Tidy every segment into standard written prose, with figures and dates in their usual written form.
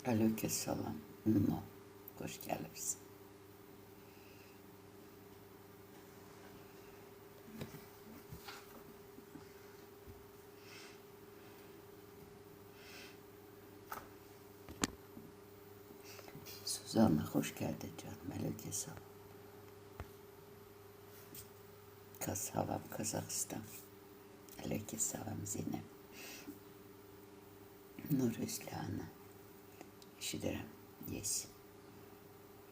Aleykümselam. Ünlü. Hoş gelirsin. Suzan'a hoş geldin canım. Aleykümselam. Havam Kazakistan. Aleykümselam Zeynep. Nur Özlühan'a. Eşidirəm. Yes.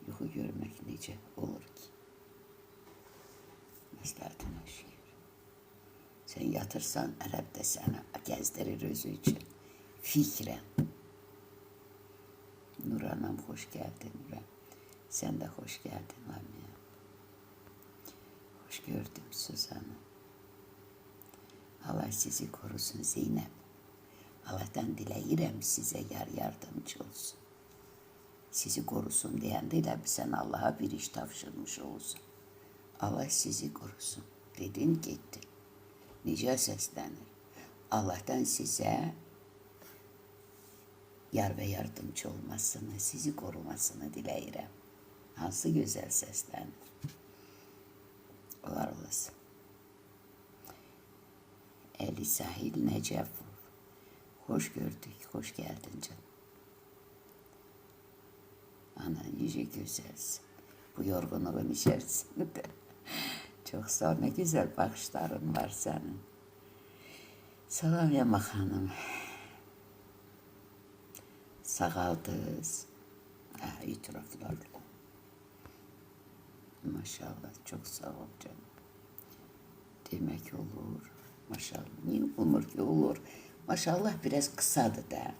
Yuxu görmək necə olur ki? Məsləhətin yaşayır. Sen yatırsan Ərəb də səni gəzdirir özü üçün. Fikrən. Nur anam hoş geldin Nur'a. Sen de hoş geldin Lamia. Hoş gördüm Suzan'ı. Allah sizi korusun Zeynep. Allah'tan diləyirəm sizə yardımcı olsun. Sizi korusun deyəndə elə sən Allah'a bir iş tavşırmış olsun. Allah sizi korusun. Dedin getdin. Necə səslənir? Allah'tan sizə yar ve yardımcı olmasını, sizi korumasını diləyirəm. Hansı gözəl səslənir. Var olasın. Eli Sahil Necəfov. Hoş gördük, hoş geldin canım. Ana necə gözəlsin. Bu yorğunluğun içerisinde. Çok sağ ol, ne güzel bakışların var senin. Salam Yama Hanım. Sağaldız. İtiraflarla. Maşallah çok sağ ol canım. Demek olur. Maşallah. Niye olmur ki olur? Maşallah biraz kısadır da.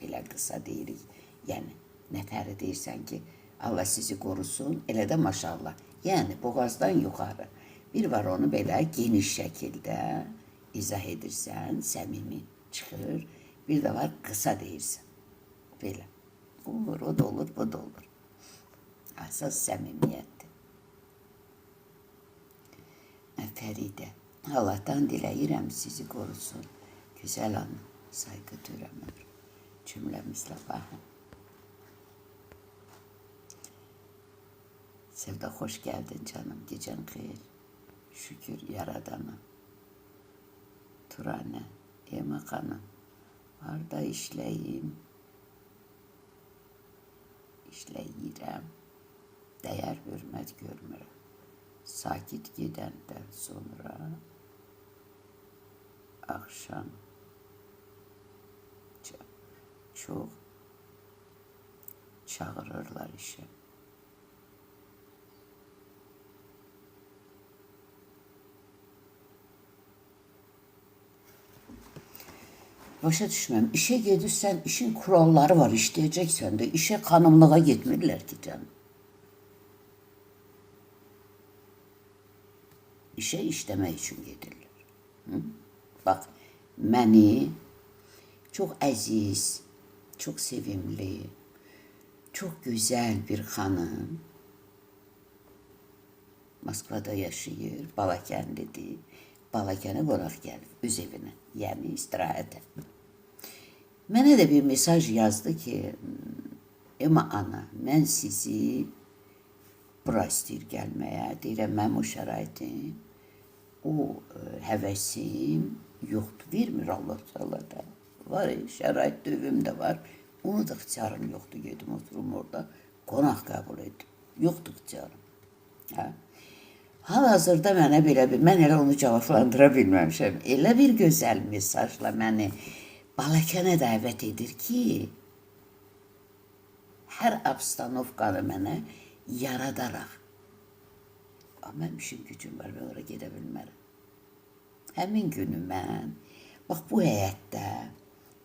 Belə kısa deyirik. Yani nətəri deyirsən ki Allah sizi korusun. Elə də maşallah. Yani boğazdan yukarı. Bir var onu belə geniş şəkildə izah edirsən, səmimi çıxır. Bir də var kısa deyirsən. Belə. Olur, o da olur, bu da olur. Əsas səmimiyyətdir. Fəride. Allah'tan diləyirəm sizi korusun. Güzel hanım, saygı duyuram. Cümlemizle bakın. Sevda hoş geldin canım. Gecen hayır. Şükür Yaradan'a. Turane, Yemek Hanım. Var da işleyim. İşleyirəm. Değer hürmet görmürəm. Sakit gidenden sonra akşam çok çağırırlar işe. Başa düşməm. İşe gedirsən, işin kuralları var, işləyəcəksən də. İşe xanımlığa getmirlər ki canım. İşe işlemək üçün gedirlər. Hı? Bak, məni çok əziz, çok sevimli, çok güzel bir hanım Moskvada yaşayır, Balakənlidir. Balakənə qonaq gəlib öz evinə, yəni istirahətə. Mənə də bir mesaj yazdı ki, Ema ana, mən sizi bura istəyir gəlməyə, deyirəm, mənim o şəraitim, o həvəsim yoxdur, vermir Allah da. Var, şərait dövüm də var, onu da ixtiyarım yoxdur, gedim, oturum orada, qonaq qəbul edim, yoxdur ixtiyarım. Hə? Hal-hazırda mənə belə bir, mən elə onu cavablandıra bilməmişəm, elə bir gözəl mesajla məni Balakənə dəvət edir ki, hər abstanovkanı mənə yaradaraq. Mənim işim gücüm var, mən oraya gedə bilmərəm. Həmin günü mən, bax bu həyətdə,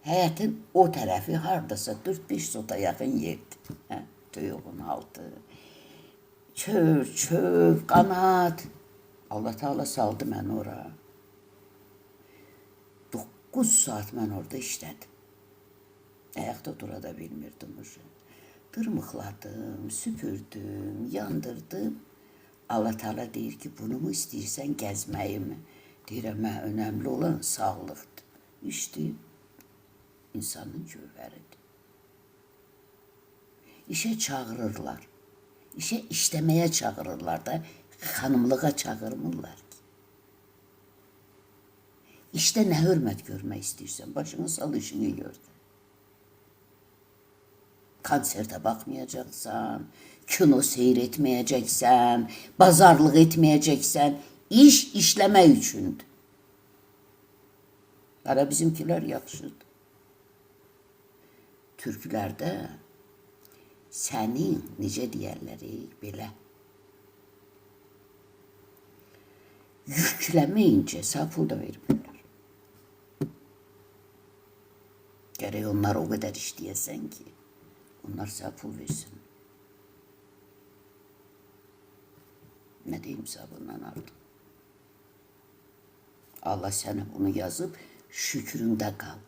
həyətin o tərəfi hardasa 4-5 sota yaxın yerdir. Hə? Toyuğun altı, çöv, qanat. Allah Teala saldı məni ora. 9 saat mən orada işlədim. Ayaqda dura da bilmirdim. Dırmıqladım, süpürdüm, yandırdım. Allah Teala deyir ki, bunu mu istəyirsən gəzməyimi? Deyirəm, mən önəmli olan sağlıqdır. İşdir, insanın cövhəridir. İşe çağırırlar. İşe işlemeye çağırırlar da hanımlığa çağırmırlar ki. İşte ne hürmet görmek istiyorsan başını sal işini gör. Konserte bakmayacaksan, kino seyretmeyeceksen, pazarlık etmeyeceksen, iş işleme üçündür. Ara bizimkiler yaxşıdır. Türklerde senin necə deyərləri belə yükləməyincə sağ pul da vermirlər. Gərək onlar o qədər işləyəsən ki, onlar sağ pul versin. Ne diyeyim sağ bundan artıq? Allah sənə bunu yazıb, şükründə qal.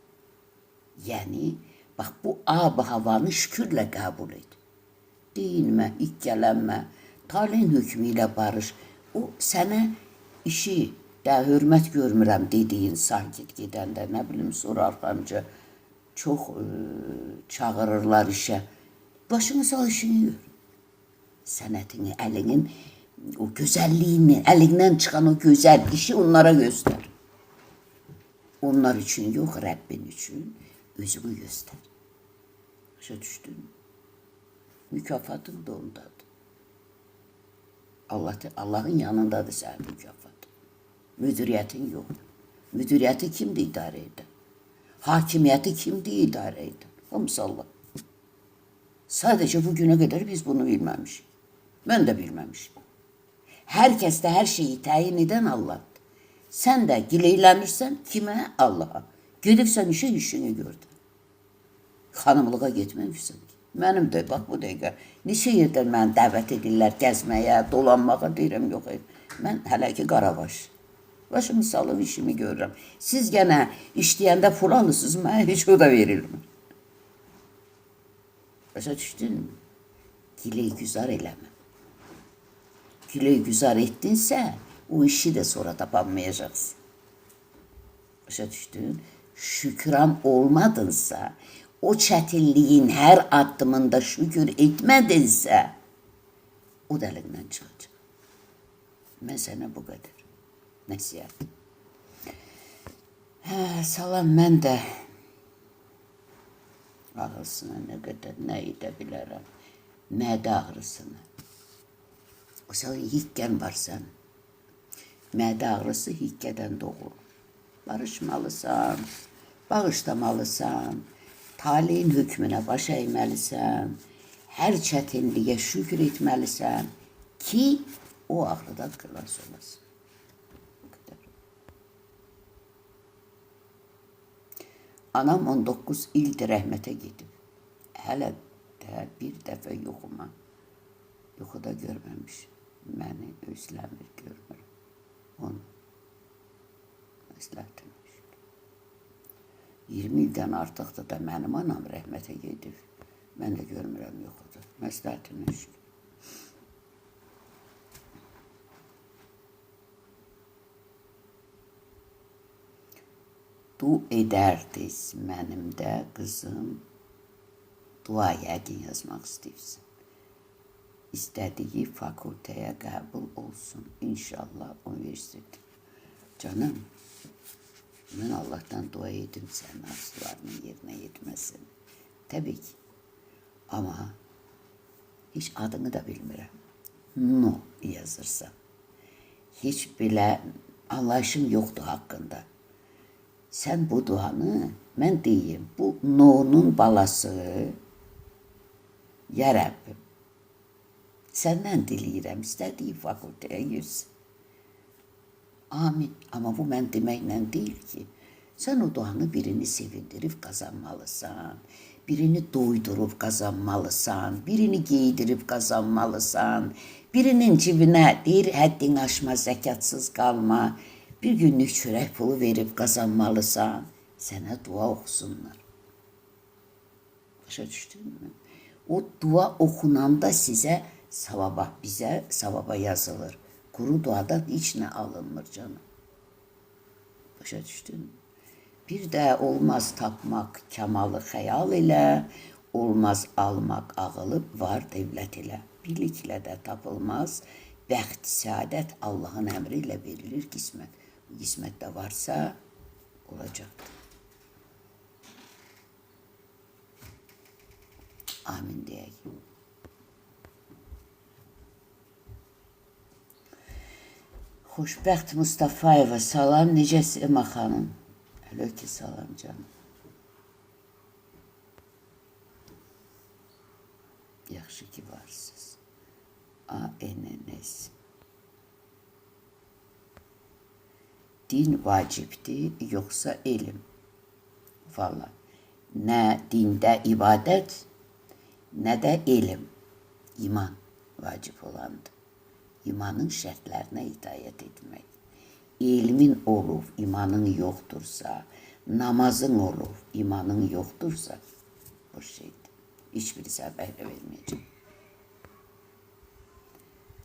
Yəni, bax bu ab-havanı şükürlə qəbul et. Deyinmə, ikkələnmə, taleyin hökmü ilə barış. O sənə işi də hörmət görmürəm dediyin sakit gedəndə, nə bilim, sonra arxamca çox çağırırlar işə. Başını sal işini gör. Sənətini, əlinin o gözəlliyini, əlindən çıxan o gözəl işi onlara göstər. Onlar üçün yox, Rəbbin üçün özünü göstər. Başa düşdün? Mükafatın da ondadır. Allah'ın yanındadır sənin mükafatın. Müdiriyyətin yox. Müdiriyyəti kimdir idarə edən? Hakimiyyəti kimdir idarə edən? Hamısı Allah. Sadece bugüne kadar biz bunu bilmemişiz. Ben de bilmemişim. Herkes de her şeyi tayin eden Allah'tır. Sen de gileylenirsen kime? Allah'a. Gidipsen işe işini gördün. Hanımlığa gitmemişsin. Benim de bak bu dəqiqə neçə yerdən məni dəvət edirlər gəzməyə, dolanmağa, deyirəm yox. Mən hələ ki Qarabaş. Başımı salıb işimi görürəm. Siz gene işləyəndə pul alırsınız, mənə heç o da verilmir. Başa düşdün mü? Gileygüzar eləmə. Gileygüzar etdinsə, o işi de sonra tapanmayacaksın. Başa düşdün? Şükran olmadınsa, o çətinliyin her addımında şükür etmedinsə, o da əlindən çıxacaq. Mən sənə bu qədər nəsiyyət. Salam, mən də ağrısına ne kadar ne edebilirim. Mədə ağrısını. O sənin hikken varsan, mədə ağrısı hikkədən doğur. Barışmalısan, bağışlamalısan, taleyin hükmüne baş əyməlisən, hər çətinliyə şükür etməlisən ki, o ağrıdan xilas olasın. Anam 19 ildir rəhmətə gedib. Hələ də bir dəfə yoxuma. Yuxuda görməmiş. Məni özləmir, görmürəm. Onu məsləhətmiş. 20 ildən artıqdır da mənim anam rəhmətə gedib. Mən də görmürəm yuxuda. Məsləhətmiş. Du edərdiz mənim də qızım, dua yəqin yazmaq istəyirsən. İstədiyi fakültəyə qəbul olsun. İnşallah universitet. Canım, mən Allah'tan dua edim sənin arzularının yerinə yetməsin. Təbii ki. Ama hiç adını da bilmirəm. No yazırsan. Hiç belə anlayışım yoxdur haqqında. Sen bu duanı, mən deyim, bu no'nun balası, ya Rabbim, səndən diləyirəm, istədiyi fakültəyə girsin. Amin. Ama bu mən deməklə deyil ki, sen o duanı birini sevindirip kazanmalısan, birini doydurup kazanmalısan, birini giydirip kazanmalısan, birinin cibine deyir həddin aşma, zəkatsız qalma, bir günlük çörək pulu verip kazanmalısan, sənə dua oxusunlar. Başa düşdün mü? O dua oxunanda sizə savaba, bizə savaba yazılır. Kuru duadan hiç ne alınmır canım. Başa düşdün mü? Bir de olmaz tapmak kemalı hayal ile, olmaz almaq ağılı var dövlət ilə. Biliklə də tapılmaz. Bəxt, səadət Allahın əmri ilə verilir qismət. Bu qismətdə varsa olacaqdır. Amin deyək. Xoşbəxt Mustafayeva, salam, necəsiz Ema xanım? Əleyki salam canım. Yaxşı ki varsınız. ANNS. Din vacibdir, yoxsa elm? Valla. Nə dində ibadət, nə də elm. İman vacib olandır. İmanın şərtlərinə itayət etmək. Elmin olub, imanın yoxdursa, namazın olub, imanın yoxdursa, boş şeydir. Hiçbirisi bəhrə verməyəcək.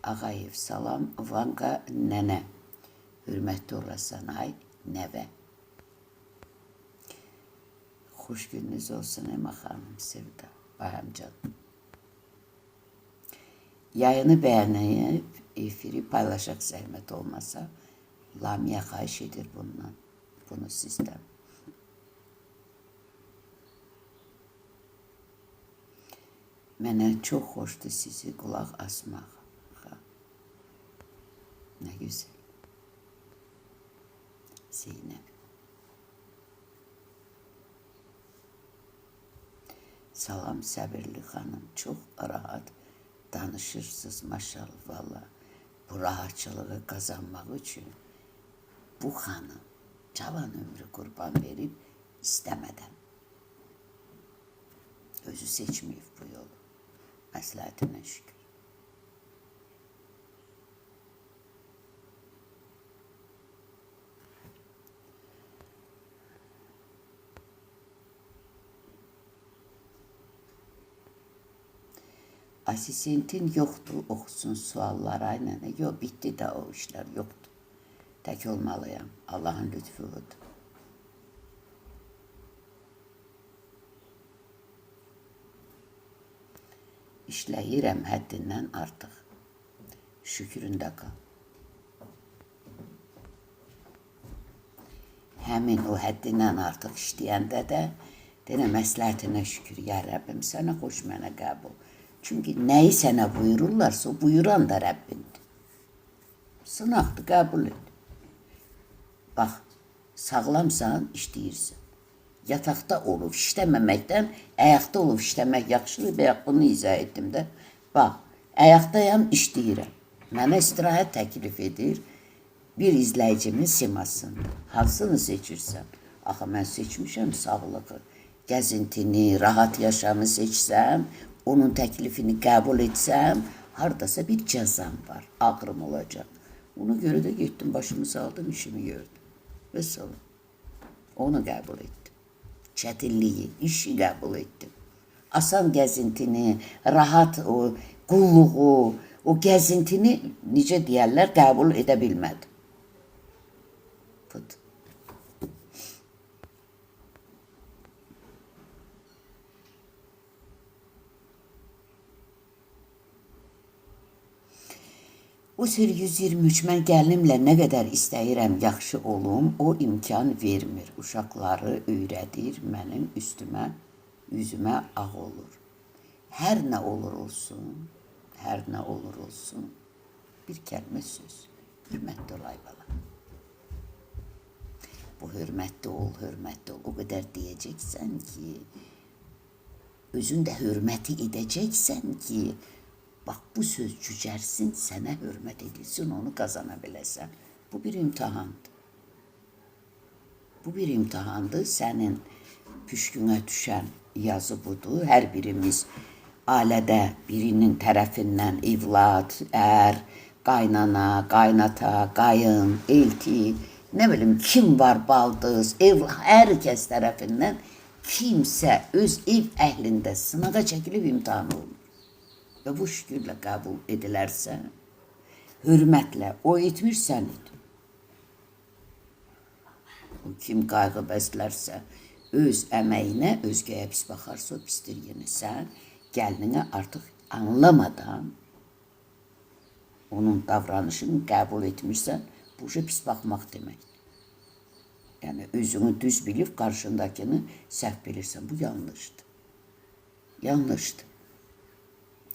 Ağayev, salam, Vanqa nənə. Hürmətli olasan, ay nəvə. Xoş gününüz olsun Ema xanım, Sevda, bayam canım. Yayını bəyənəyib, efiri paylaşaq zəhmət olmasa, Lamiyə xahiş edir bundan, bunu sizdən. Mənə çox xoşdur sizi qulaq asmaq. Nə güzel. Zeynep. Salam Səbirli xanım, çox rahat danışırsınız maşallah valla. Bu rahatçılığı qazanmaq üçün bu xanım cavan ömrü qurban verib istəmədən. Özü seçməyib bu yolu. Məsləhətinə şükür. Asistentin yoxdur, oxusun sualları, aynen. Yox, bitdi də o işlər, yoxdur. Tək olmalıyam, Allahın lütfudur. İşləyirəm həddindən artıq. Şükründə qal. Həmin o həddindən artıq işləyəndə də denə məsləhətinə şükür, ya Rəbbim, sənə xoş, mənə qəbul. Çünki nəyi sənə buyururlarsa, o buyuran da Rəbbindir. Sınaqdır, qəbul et. Bax, sağlamsan, işləyirsən. Yataqda olub işləməməkdən, əyaqda olub işləmək yaxşıdır, bəyək bunu izah etdim də. Bax, əyaqdayam, işləyirəm. Mənə istirahət təklif edir, bir izləyicimin simasında. Hansını seçirsən? Axı, mən seçmişəm sağlığı, gəzintini, rahat yaşamı seçsəm, onun təklifini qəbul etsəm, haradasa bir cəzam var, ağrım olacaq. Ona görə də getdim, başımı saldım, işimi gördüm. Və sonra onu qəbul etdim. Çətinliyi, işi qəbul etdim. Asan gəzintini, rahat o qulluğu, o gəzintini, necə deyərlər, qəbul edə bilmədim. Budur. O sır 123, mən gəlinimlə nə qədər istəyirəm yaxşı olum, o imkan vermir. Uşaqları öyrədir, mənim üstümə, üzümə ağ olur. Hər nə olur olsun, hər nə olur olsun, bir kəlmə söz, hürmətli ol ay bala. Bu hürmətli ol, hürmətli ol, o qədər deyəcəksən ki, özün də hürməti edəcəksən ki, bax, bu söz cücərsin, sənə hörmət edilsin, onu qazana biləsən. Bu bir imtihandır. Bu bir imtihandır. Sənin püşkünə düşən yazı budur. Hər birimiz ailədə birinin tərəfindən evlad, ər, qaynana, qaynata, qayın, elti, nə bilim, kim var, baldız, hər kəs tərəfindən kimsə öz ev əhlində sınağa çəkilib imtihan olunur. Və bu şükürlə qəbul edilərsə, hürmətlə o etmirsən et. O kim qayğı bəslərsə, öz əməyinə özgəyə pis baxarsa o pisdir yenə. Sən gəlinini artıq anlamadan onun davranışını qəbul etmirsən, bu pis baxmaq deməkdir. Yəni özünü düz bilib qarşındakını səhv bilirsən. Bu yanlışdır. Yanlışdır.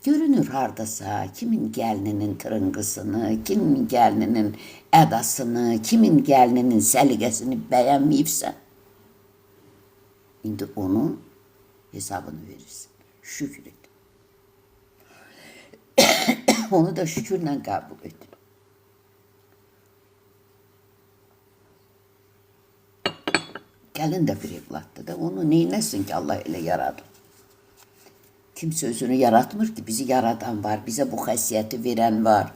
Görünür hardasa kimin gəlininin tırınqısını, kimin gəlininin ədasını, kimin gəlininin səliqəsini bəyənməyibsən. İndi onun hesabını verirsən. Şükür et. Onu da şükürlə qəbul et. Gəlin də bir evladdır da. Onu neynəsin ki Allah elə yaradır. Kimsə özünü yaratmır ki. Bizi yaradan var. Bizə bu xəssiyyəti verən var.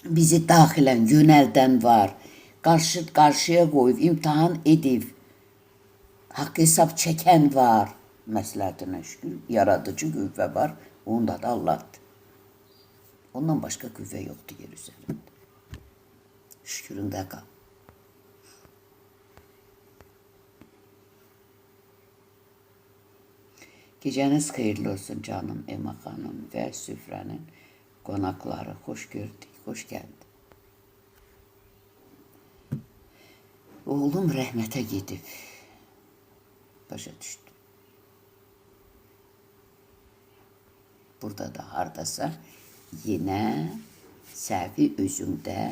Bizi daxilən yönəldən var. Qarşıya qoyub, imtahan edib. Haqq hesab çəkən var. Məsləhətinə şükür. Yaradıcı qüvvə var. Onda da Allahdır. Ondan başqa qüvvə yoxdur yer üzərində. Şüküründə qal. Gecəniz xeyirli olsun canım Ema xanım və süfrənin qonaqları. Xoş gördük, xoş gəldi. Oğlum rəhmətə gedib. Başa düşdü. Burada da hardasa yenə səhvi özündə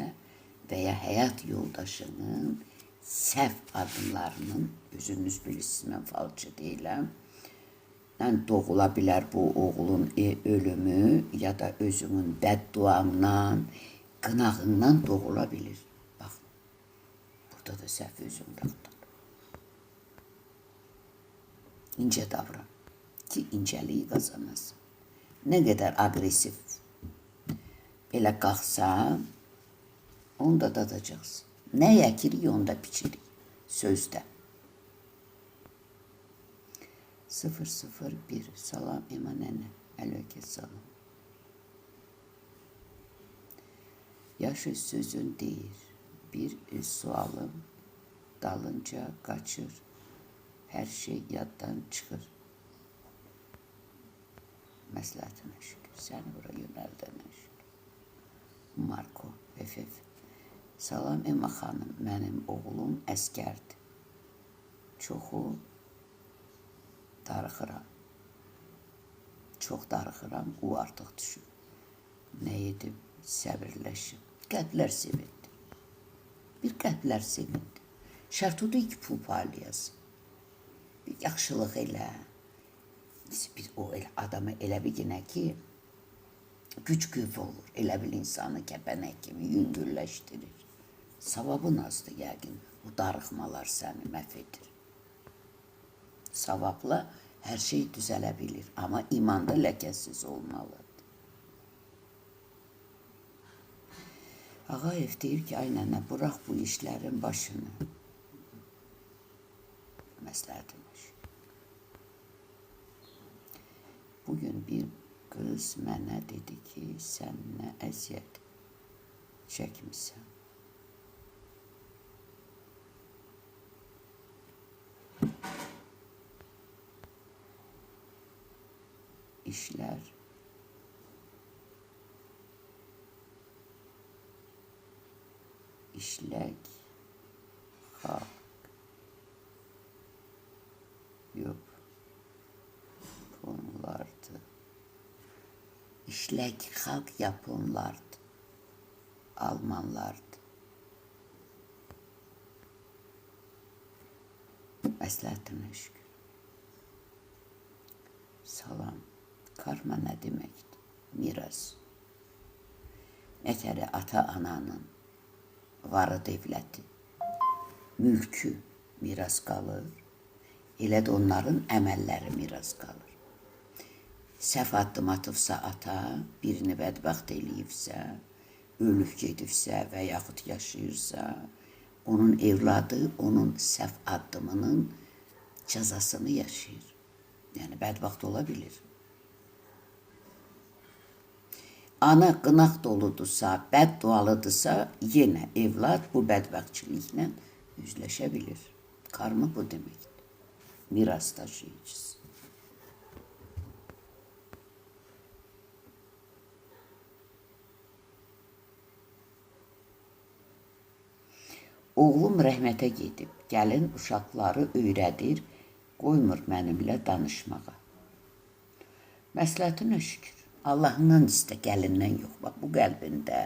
və ya həyat yoldaşının səhv adımlarının, özünüz bilirsiniz, mən falçı deyiləm, doğula bilər bu oğlun ölümü ya da özünün bədduamdan, qınağından doğula bilir. Bax, burada da səhv özündə axtar. İncə davran ki, incəliyi qazanasın. Nə qədər aqresiv belə qalxsan, onu da dadacaqsın. Nə əkirik, onu da biçirik. Sözdə. 001 Salam Ema nənə. Əleyke salam. Yaşı sözün deyir. Bir sualım dalınca qaçır. Hər şey yaddan çıxır. Məsləhətinə şükür. Səni bura yönəldənə şükür. Marko FF. Salam Ema xanım. Mənim oğlum əskərdir. Çoxu darıxıram. Çox darıxıram, o artıq düşür. Nə edib, səbirləşib. Qəlblər sevindi. Bir qəlblər sevindi. Şərt odur ki, pul paylayasın. Bir yaxşılıq elə. Bir o adamı elə bilginə ki, güc qüvvə olur. Elə bil insanı kəpənək kimi yüngülləşdirir. Savabın azdır yəqin. O darıxmalar səni məhv edir. Savabla hər şey düzələ bilir. Amma imanda ləkəsiz olmalıdır. Ağayev deyir ki, ay nənə, bıraq bu işlərin başını. Məsləhətmiş. Bugün bir qız mənə dedi ki, sən nə əziyyət çəkmişsən. İşlər işlək xalq yox bunlardı. İşlək xalq Yaponlardı, Almanlardı. Məsləhətinə şükür. Salam. Karma nə deməkdir? Miras. Nətəri ata-ananın varı devləti, mülkü miras qalır. Elə də onların əməlləri miras qalır. Səhv addım atıbsa ata, birini bədbəxt eləyibsə, ölüb gedibsə və yaxud yaşayırsa, onun evladı onun səhv addımının cəzasını yaşayır. Yəni bədbəxt ola bilir. Ana qınaq doludursa, bəddualıdırsa, yenə evlad bu bədbəxtçiliklə üzləşə bilir. Karma bu deməkdir. miras daşıyıcısı. Oğlum rəhmətə gedib, gəlin uşaqları öyrədir, qoymur mənimlə danışmağa. Məsləhətinə şükür. Allahından istə, gəlindən yox. Bax, bu qəlbində.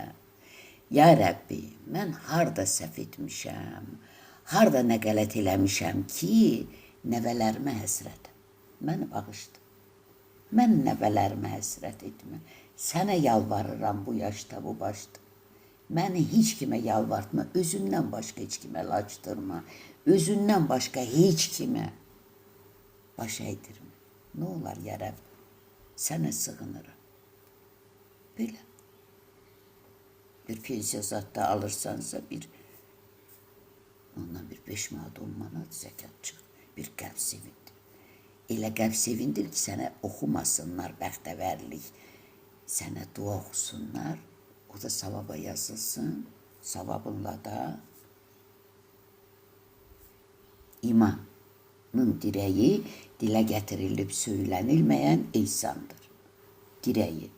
Ya Rəbbi, mən harda səhv etmişəm, harda nə qələt eləmişəm ki, nəvələrimə həsrətəm. Məni bağışla. Mən nəvələrimə həsrət etmə. Sənə yalvarıram bu yaşda, bu başda. Məni heç kimə yalvartma, özündən başqa heç kimə laçdırma, özündən başqa heç kimə baş əydirmə. Nə olar ya Rəbb, sənə sığınıram. Belə. Bir pensiya zadda alırsansa, ondan bir 5 manat, 10 manat zəkat çıx, bir qəlb sevindir. Elə qəlb sevindir ki, sənə oxumasınlar bəxtəvərlik, sənə dua oxusunlar, o da savaba yazılsın, savabınla da imanın dirəyi dilə gətirilib söylənilməyən ehsandır. Dirəyi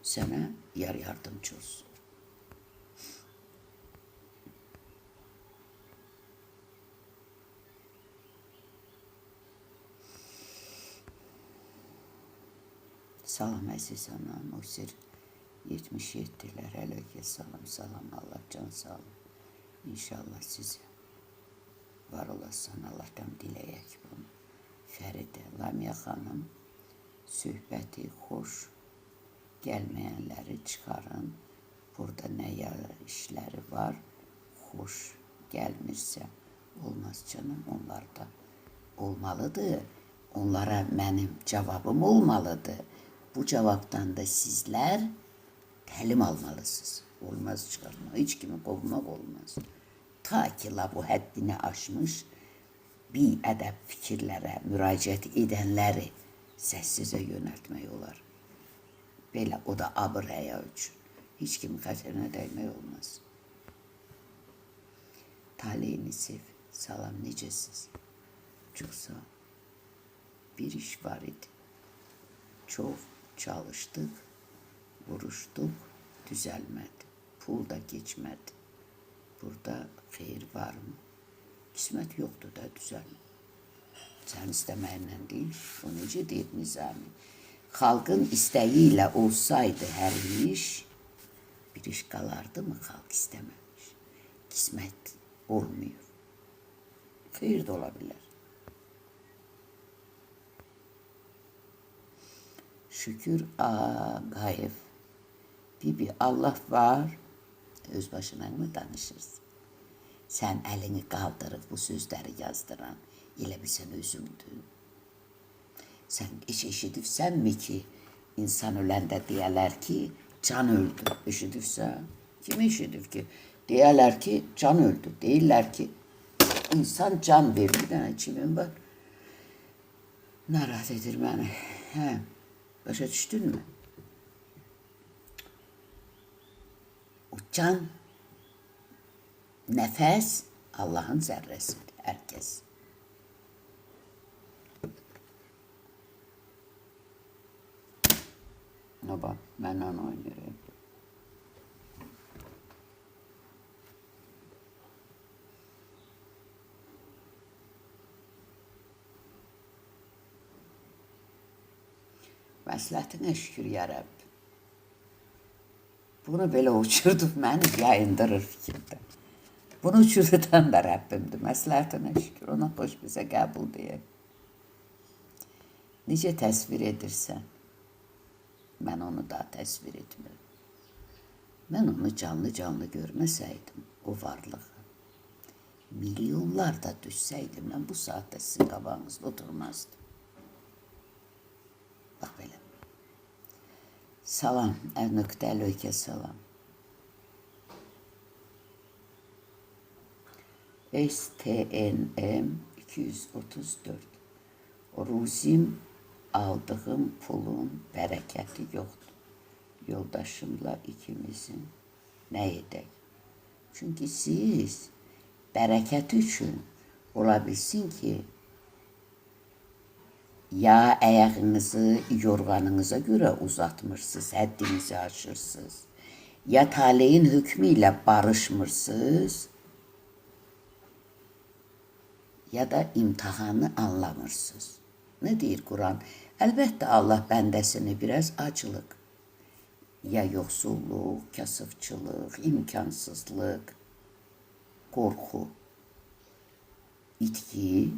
sənə yardımcı olsun. Salam əziz anam, Musir 77'ler, əleyke salam, Allah can sağlam. İnşallah size var olasın, Allah'tan diləyək bunu. Fəride, Lamia xanım, söhbəti xoş, gəlməyənləri çıxarın. Burada nə işləri var, xoş gəlmirsə, olmaz canım, onlar da olmalıdır. Onlara mənim cavabım olmalıdır. Bu cavabdan da sizler təlim almalısınız. Olmaz çıxarma, hiç kimi qovmaq olmaz. Ta ki la bu həddini aşmış bir ədəb fikirlərə müraciət edənləri səssizə yönəltmək olar. Belə, o da abır həya üçün. Hiç kimi xətrinə dəymək olmaz. Taleyini sev. Salam, necəsiz? Çox sağ ol. Bir iş var idi. Çok çalıştık, vuruştuk, düzelmedi. Pul da geçmedi. Burada xeyir var mı? Kismət yoktu da düzelmedi. Sen isteməyinlə değil, o necə deyir Nizami? Xalqın istəyiyle olsaydı hər iş, bir iş qalardı mı xalq istəməmiş? Kismət olmuyor. Xeyir də ola bilər. Şükür Ağayev. Bibi, Allah var, öz başına mı danışırsın? Sen elini kaldırıp bu sözleri yazdıran, elə bir sen özümdün. Sen eşidifsən mi ki, insan öləndə deyərlər ki, can öldü. Eşidifsən? Kim eşidif ki? Deyərlər ki, can öldü. Deyirlər ki, insan can verir. Bir dənə çimim var. Narahat edir məni. Hə. Başa düşdün mü? O can, nəfəs Allah'ın zərrəsidir, herkes. Ne bak, ben onu oynuyorum. Məsləhətinə şükür ya Rəbb. Bunu belə uçurdub məni yayındırır fikirdə. Bunu uçurudan da Rəbbimdir. Məsləhətinə şükür. Ona xoş bizə qəbul deyək. Necə təsvir edirsən? Mən onu da təsvir etmirəm. Mən onu canlı görməsəydim, o varlığı. Milyonlar da düşsəydim, mən bu saatdə sizin qabağınızda oturmazdım. Bax belə. Salam, əlnöqtə salam. STNM 234. Ruzim aldığım pulun bərəkəti yoxdur. Yoldaşımla ikimizin nə edək? Çünki siz bərəkəti üçün ola bilsin ki, Ya ayağınızı yorganınıza göre uzatmışsınız, həddinizi aşırsınız. Ya taleyin hükmüyle barışmırsınız, ya da imtihanı anlamırsınız. Ne deyir Kur'an? Əlbəttə Allah bəndəsini biraz acılıq, ya yoxsulluq, kasıbçılıq, imkansızlıq, qorxu, itki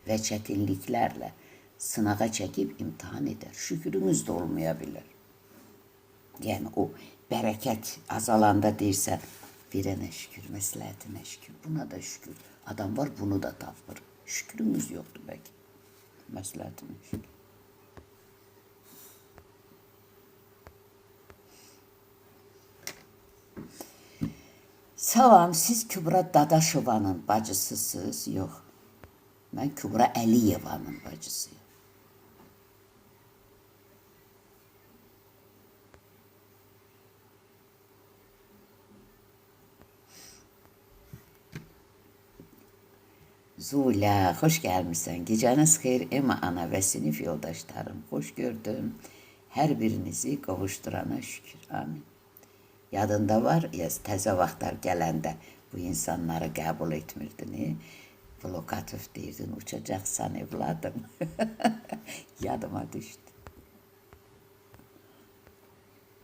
və çətinliklərlə sınağa çəkib imtihan eder. Şükrünüz də olmaya bilər. Yəni o bərəkət azalanda deyirsə, verənə şükür, məsləhətinə şükür, buna da şükür. Adam var bunu da tapmır. Şükrümüz yoxdur bəlkə. Məsləhətinə şükür. Salam, siz Kübra Dadaşovanın bacısısınız? Yox. Mən Kübra Əliyevanın bacısıyım. Zula, hoş gelmişsin. Geceniz xeyir Ema ana ve sinif yoldaşlarım. Hoş gördüm. Her birinizi kavuşturana şükür. Amin. Yadında var ya təzə vaxtlar gələndə bu insanları qəbul etmirdin. Blokatif deyirdin, uçacaqsan evladım. Yadıma düşdü.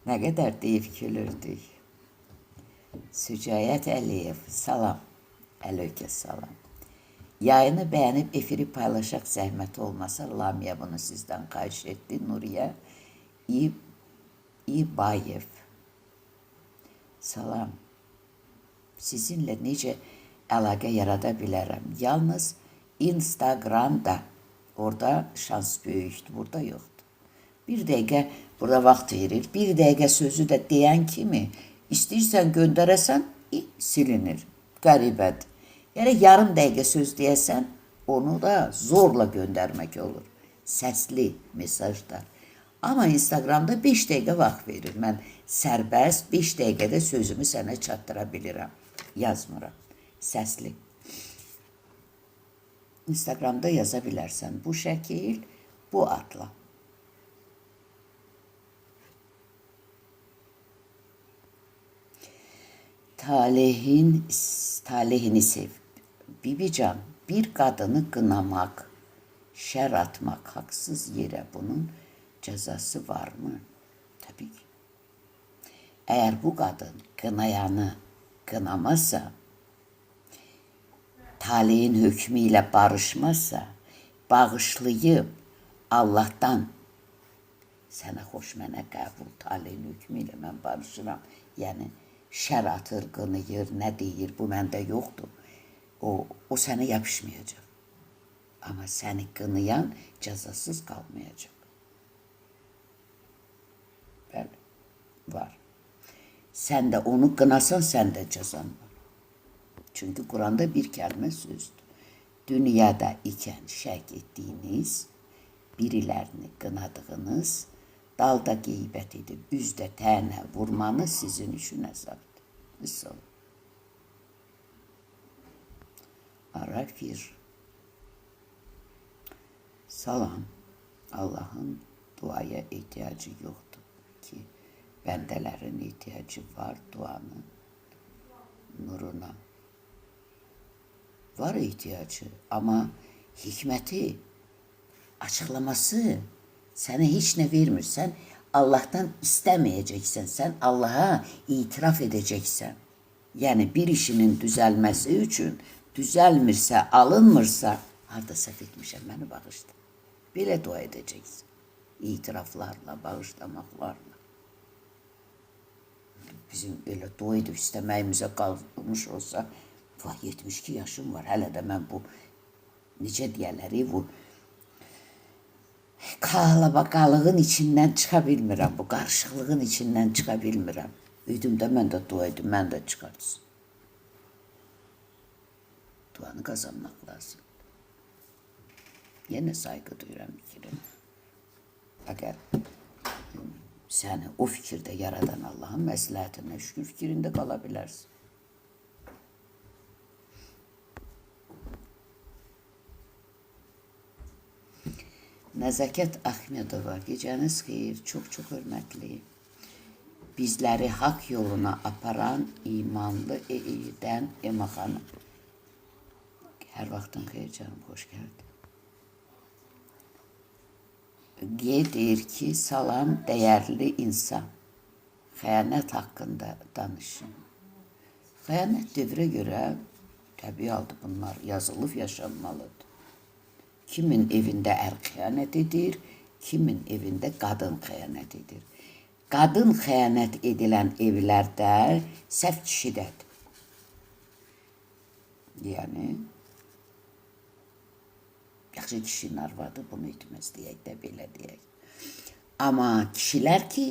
Ne kadar deyib gülürdük. Sücayət Əliyev, salam. Əlöykə salam. Yayını beğenip efiri paylaşak zahmet olmasa Lamia bunu sizden xahiş etti. Nuriye İbayev. Salam. Sizinle necə əlaqə yarada bilərəm. Yalnız Instagramda orada şans böyükdür, burada yoxdur. Bir dəqiqə burada vaxt verir. Bir dəqiqə sözü də deyən kimi istəyirsən göndərəsən silinir. Qəribədir. Yani yarım dəqiqə söz deyəsən, onu da zorla göndermek olur. Səsli mesajlar. Ama Instagramda 5 dəqiqə vaxt verir. Mən sərbəst 5 dəqiqədə sözümü sənə çatdıra bilirəm. Yazmıram. Səsli. Instagramda yaza bilərsən. Bu şəkil, bu adla. Talihini sev. Bibican, bir kadını kınamak, şer atmak haksız yere bunun cezası var mı? Tabii ki. Eğer bu kadın kınayanı kınamazsa, talihin hükmüyle barışmazsa, bağışlayıp Allah'tan sənə xoş mənə qəbul, talihin hükmüyle mən barışıram. Yəni, şər atır, qınıyır, nə deyir, bu məndə yoxdur. O sənə yapışmayacaq. Ama səni qınayan cəzasız qalmayacaq. Bəli, var. Sən də onu qınasan, sən də cəzan var. Çünkü Kur'an'da bir kelime sözdür. Dünyada iken şək ettiğiniz, birilerini qınadığınız, dalda qeybət edib, üzdə tənə vurmanız sizin üçün əzabdır. Misal. Arafir. Salam. Allah'ın duaya ihtiyacı yoktur ki bəndələrin ihtiyacı var duanın nuruna. Var ihtiyacı ama hikmeti, açıklaması sana hiç ne vermir. Sen Allah'tan istemeyeceksin. Sen Allah'a itiraf edeceksin. Yani bir işinin düzelmesi için düzelmirse, alınmırsa harda səhv etmişəm, məni bağışla. Belə dua edeceksin. İtiraflarla, bağışlamaklarla. Bizim öyle dua edip isteməyimizə qalmış olsa, 72 yaşım var. Hələ də mən bu necə deyərləri bu kalabalığın içindən çıxa bilmirəm. Bu qarışıqlığın içindən çıxa bilmirəm. Üydümdə mən də dua edim, mən də çıxartsın. Duanı qazanmaq lazım. Yenə saygı duyuram fikrim. Əgər səni o fikirdə yaradan Allahın məsləhətinə şükür fikrində qala bilərsin. Nəzakət Axmedova, gecəniz xeyir, çox hörmətli. Bizləri haqq yoluna aparan imanlı edən Ema xanım. Hər vaxtın xeyir canım, xoş gəldin. Deyir ki, salam dəyərli insan. Xəyanət haqqında danışın. Xəyanət dövrə görə təbii halda bunlar yazılıb yaşanmalıdır. Kimin evində ər xəyanət edir, kimin evində qadın xəyanət edir. Qadın xəyanət edilən evlərdə səhv kişidədir. Yəni, yaxşı kişinin arvadı bunu etməz deyək də, belə deyək. Amma kişilər ki,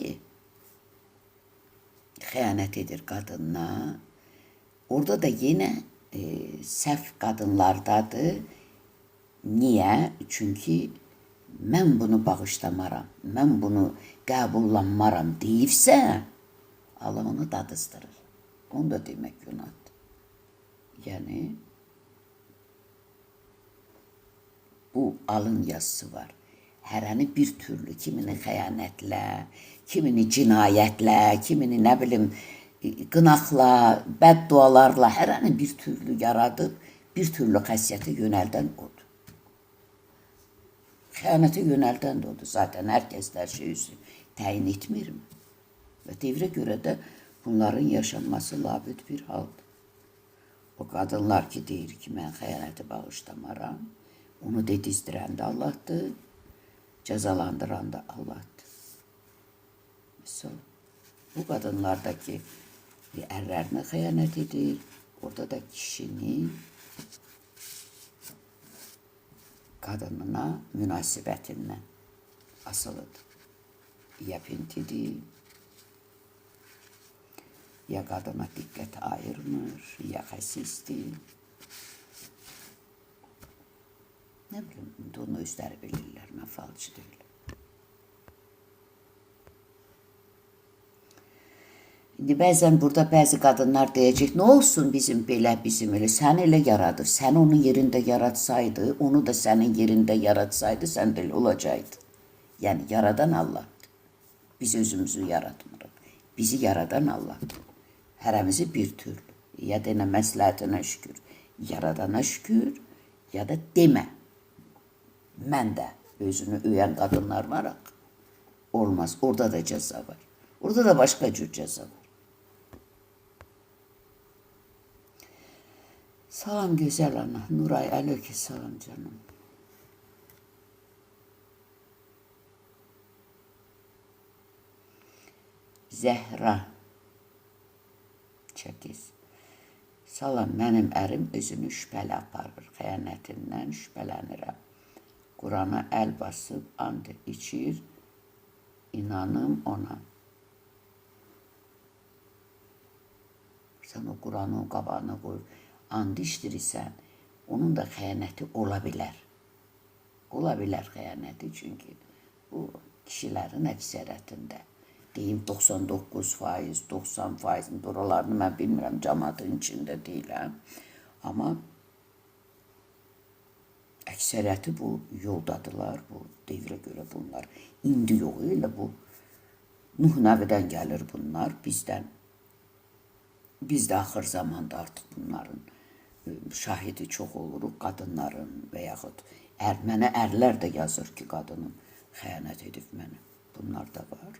xəyanət edir qadınla, orada da yenə səhv qadınlardadır. Niyə? Çünki mən bunu bağışlamaram, mən bunu qəbullanmaram deyirsə, Allah onu dadızdırır. Onu da demək günahdır. Yəni, bu alın yazısı var. Hərəni bir türlü, kimini xəyanətlə, kimini cinayətlə, kimini nə bilim, qınaqla, bəddualarla, hərəni bir türlü yaradıb, bir türlü xəssiyyətə yönəldən odur. Xəyanətə yönəldən də odur. Zaten hər kəs hər şey üzrə təyin etmirmi? Və devrə görə də bunların yaşanması labüd bir haldır. O qadınlar ki, deyir ki, mən xəyanəti bağışlamaram, onu dedizdirən də Allahdır, cəzalandıran da Allahdır. Mesela, bu qadınlardakı ərlərinə xəyanət edir, orada da kişinin qadınına münasibətindən asılıdır. Ya pintidir, ya qadına diqqət ayırmır, ya xəsisdir. Nə bilim, onu özləri bilirlər, mən falcı deyiləm. İndi bəzən burada bəzi qadınlar deyəcək, nə olsun bizim belə, bizim elə, sən elə yaradır, sən onun yerində yaratsaydı, onu da sənin yerində yaratsaydı, sən də elə olacaqdı. Yəni, yaradan Allahdır. Biz özümüzü yaratmırıq. Bizi yaradan Allahdır. Hərəmizi bir türlü. Ya denə məsləhətinə şükür, yaradana şükür, ya da demə. Mən də özünü öyən qadınlar varaq. Olmaz, orada da cəza var. Orada da başqa cür cəza var. Salam gözəl ana, Nuray, əleyke salam canım. Zəhra çəkiz. Salam, mənim ərim özünü şübhəli aparır, xəyanətindən şübhələnirəm. Qurana əl basıb, and içir, inanım ona. Sən o Quranın qabağına qoyub, and içdirirsən, onun da xəyanəti ola bilər. Ola bilər xəyanəti, çünki bu kişilərin əksəriyyətində. Deyim 99%, 90%, oralarını mən bilmirəm, cəmatın içində deyiləm. Amma əksəriyyəti bu yoldadılar, bu devrə görə bunlar. İndi yox, elə bu Nuh nəvidən gəlir bunlar, bizdən. Biz də axır zamanda artıq bunların şahidi çox oluruq, qadınların və yaxud mənə ərlər də yazır ki, qadının xəyanət edib mənə. Bunlar da var.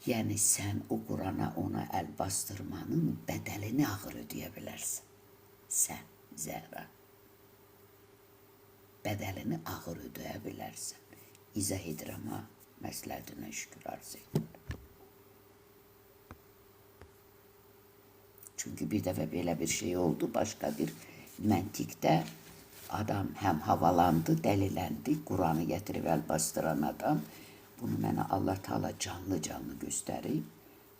Yəni, sən o Qurana ona əl bastırmanın bədəlini ağır ödəyə bilərsən. Sən, Zəhra. Bədəlini ağır ödəyə bilərsən. İzah edirəm ha, məsləhətinə şükür arz edir. Çünki bir dəfə belə bir şey oldu, başqa bir məntiqdə adam həm havalandı, dəliləndi, Quranı gətirib əl bastıran adam. Bunu mənə Allah Teala canlı göstərib,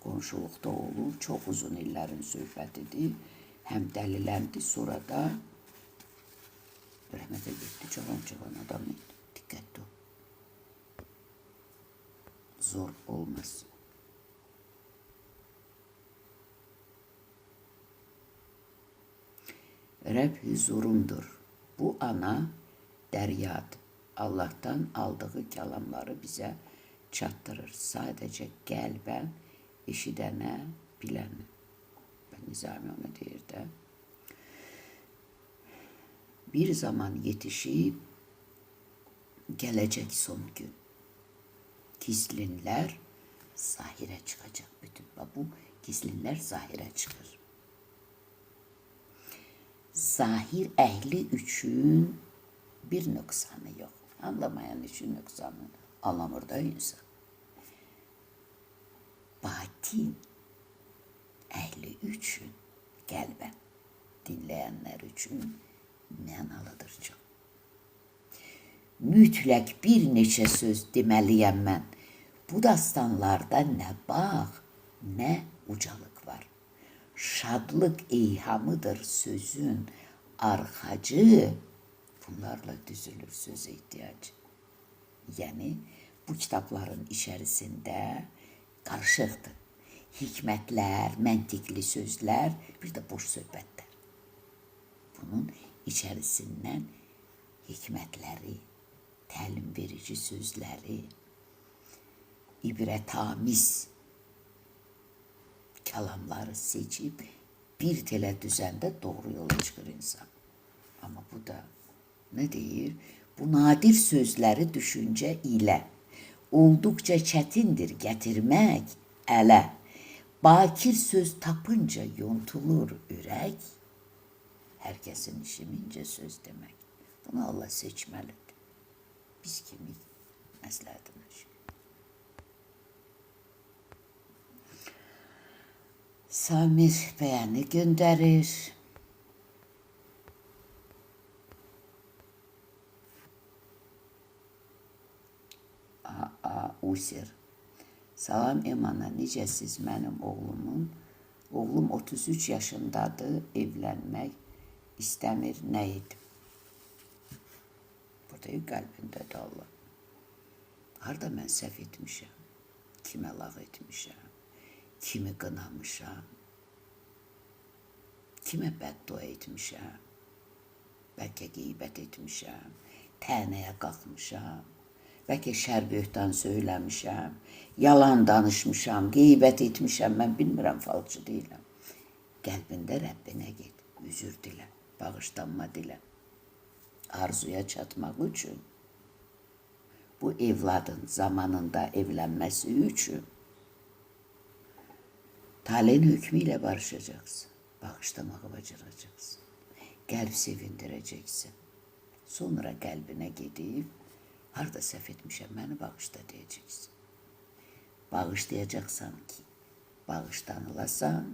qonşuluqda olur, çox uzun illərin söhbətidir. Həm dəliləndi, sonra da rəhmətə getdi, cavan adam idi, diqqətli ol. Zor olmasın. Rəbb huzurumdur. Bu ana dəryadır. Allah'tan aldığı kelamları bize çattırır. Sadece gəlbən eşidənə, bilənə. Nizami onu deyir də. Bir zaman yetişib gelecek son gün. Gizlinler zahire çıkacak bütün. Bu gizlinler zahire çıkır. Zahir ehli üçün bir noksanı yok. Anlamayan için noksanı anlamır da insan. Batin ehli üçün, gəlbən dinleyenler üçün mənalıdır çox. Mütləq bir neçə söz deməliyəm mən. Bu dastanlarda nə bağ, nə ucalık var. Şadlık eyhamıdır sözün arxacı. Bunlarla düzülür söze ihtiyacı. Yani bu kitapların içerisinde karışıktır. Hikmetler, mentikli sözler, bir de boş söhbetler. Bunun içerisinden hikmetleri, təlim verici sözleri, ibrətamiz kelamları seçip bir tele düzende doğru yola çıkır insan. Ama bu da ne deyir? Bu nadir sözleri düşünce ile oldukça çətindir getirmek ələ. Bakir söz tapınca yontulur ürək. Herkesin işi mince söz demek. Bunu Allah seçmelidir. Biz kimik? Məsləhətine şükür. Samir beğeni gönderir. Usir. Salam Emana, necəsiz mənim oğlum 33 yaşındadır, evlənmək istəmir, nə edim? Burada qəlbindədir Allah. Harada mən səhv etmişəm, kimə lağ etmişəm, kimi qınamışam, kimə bəddua etmişəm, bəlkə qeybət etmişəm, tənəyə qalxmışam, bəlkə şər böhtan söyləmişəm, yalan danışmışam, qeybət etmişəm, mən bilmirəm, falcı deyiləm. Qəlbində Rəbbinə get, üzür dilə, bağışlanma dilə. Arzuya çatmaq üçün, bu evladın zamanında evlənməsi üçün taleyin hükmü ilə barışacaksın, bağışlamağı bacaracaqsın, qəlb sevindirəcəksin. Sonra qəlbinə gedib, harada səhv etmişəm, məni bağışla deyəcəksin. Bağışlayacaqsan ki, bağışlanılasan,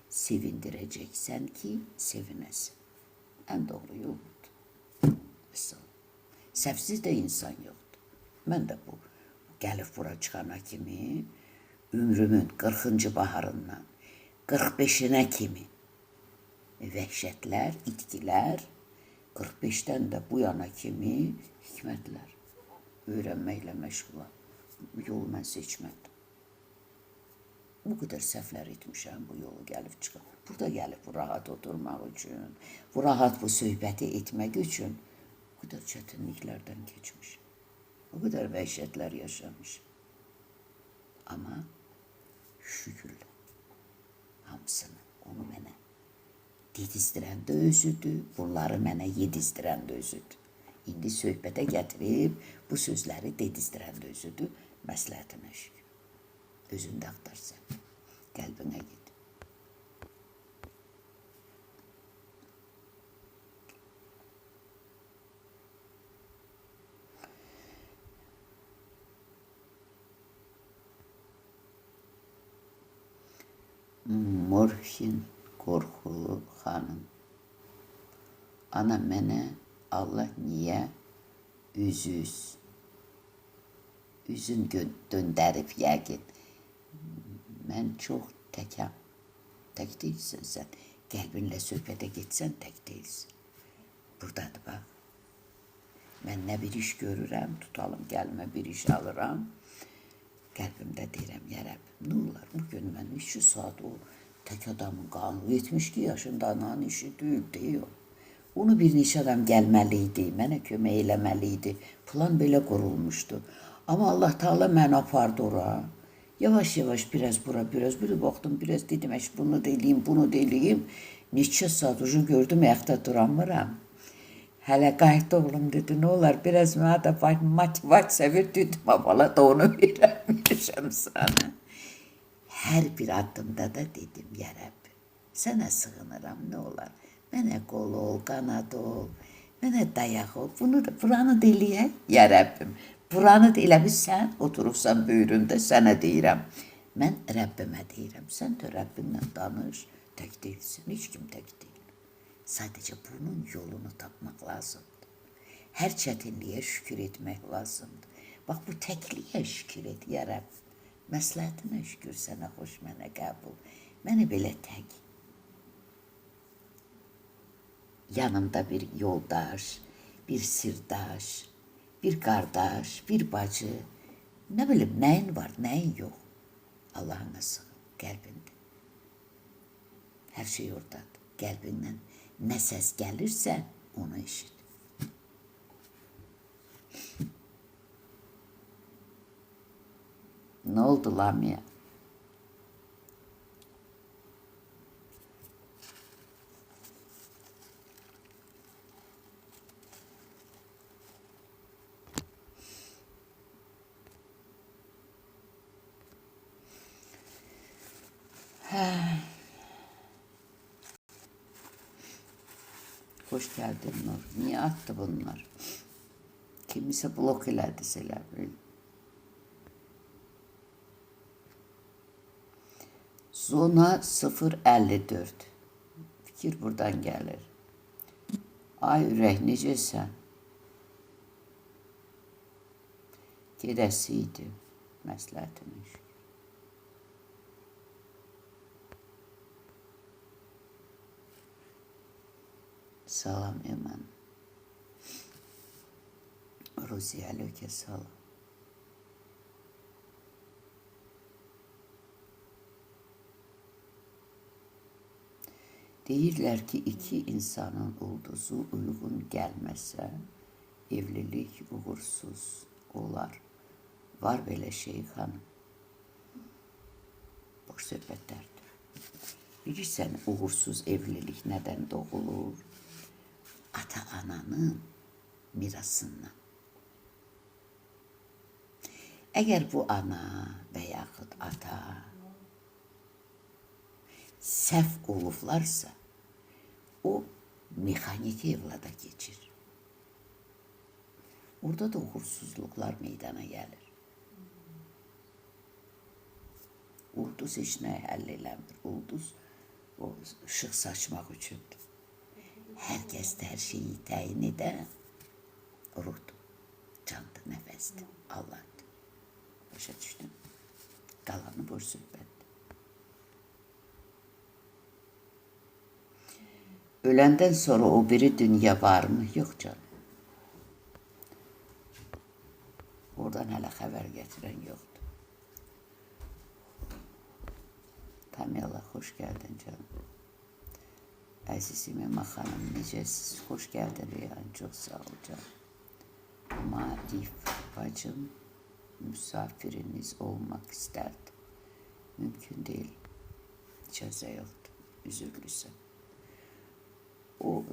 sevindirəcəksən ki, sevinəsin. Ən doğru yol budur. Səhvsiz də insan yoxdur. Mən də bu gəlib bura çıxana kimi, ömrümün 40-cı baharından 45-inə kimi vəhşətlər, itkilər, 45-dən də bu yana kimi hikmətlər öyrənməklə məşğulam. Bu yolu mən seçmədim. Bu qədər səhvlər etmişəm, bu yolu gəlib çıxıb. Burada gəlib bu rahat oturmaq üçün, bu rahat bu söhbəti etmək üçün bu qədər çətinliklərdən keçmişim. Bu qədər vəhşətlər yaşamışım. Amma şükürlər hamısını, onu mənə didizdirən də özüdür, bunları mənə yedizdirən də özüdür. İndi söhbətə gətirib bu sözləri dedizdirən də özüdür, məsləhətinə şükür. Özündə axtarsan, qəlbinə git. Morfin Qorxulu xanım. Ana mənə Allah niyə üzün döndərib yəqin. Mən çox təkəm. Tək deyilsin sən. Qəlbinlə söhbətə getsən tək deyilsin. Buradadır bax. Mən nə bir iş görürəm, tutalım gəlmə bir iş alıram. Qəlbimdə deyirəm, ya Rəbb, nə olar bugün mən 3 saat o tək adamın qanı, 72 yaşında ananın işi deyil. Onu bir neçə adam gəlməliydi, mənə kömək eləməliydi. Plan belə qurulmuşdu. Amma Allah Taala məni apardı ora. Yavaş yavaş biraz bura, biraz bir baxdım, biraz dedim, bunu da eləyim, bunu da eləyim. Neçə saat ucu gördüm, ayaqda duramıram. Hələ qayıt oğlum dedi, nə olar, biraz mənə də motivasiya ver, dedim, bala da onu verəmişəm sana. Hər bir addımda da dedim, ya Rəbb, sənə sığınıram, nə olar. Mənə qol ol, qanad ol, mənə dayaq ol, buranı da eləyək, ya Rəbbim. Buranı da eləmişsən, oturursan böyründə, sənə deyirəm. Mən Rəbbimə deyirəm, sən də Rəbbimlə danış, tək deyilsin, heç kim tək deyil. Sadəcə bunun yolunu tapmaq lazımdır. Hər çətinliyə şükür etmək lazımdır. Bax, bu təkliyə şükür et, ya Rəbb. Məsləhətinə şükür, sənə xoş, mənə qəbul. Məni belə tək. Yanımda bir yoldaş, bir sirdaş, bir qardaş, bir bacı. Nə bilim, nəyin var, nəyin yox. Allahına sığın, qəlbində. Hər şey oradadır. Qəlbindən nə səs gəlirsə, onu eşit. Nə oldu Lamia? Hoş geldin Nur. Niye attı bunlar? Kimisi blok elədi selam. Zona 054. Fikir buradan gelir. Ay ürək, necəsən? Gedəsiydi. Məsləhətini şükür. Salam Eman. Ruziye Alöke salam. Deyirlər ki, iki insanın ulduzu uyğun gəlməsə, evlilik uğursuz olar. Var belə şey xanım. Boş söhbətlərdir. Bilirsən, uğursuz evlilik nədən doğulur? Ata-ananın mirasından. Əgər bu ana və yaxud ata səhv olublarsa, o mexanik evlada keçir. Orada da uğursuzluqlar meydana gəlir. Ulduz heç nə həll eləmir. Ulduz o ışıq saçmaq üçündür. Hər kəsdə hər şeyi təyin edən ruhdur, candır, nəfəsdir, Allahdır. Başa düşdün? Qalanı boş söhbətdir. Öləndən sonra o biri dünya var mı? Yox canım. Oradan hələ xəbər gətirən yoxdur. Tamiyala, xoş gəldin canım. Əzizim Ema xanım, necəsiz? Xoş gəldin Reyhan, çox sağ ol canım. Marif bacım, misafiriniz olmaq istərdi. Mümkün deyil. İcazə yoxdur, üzürlüsən. O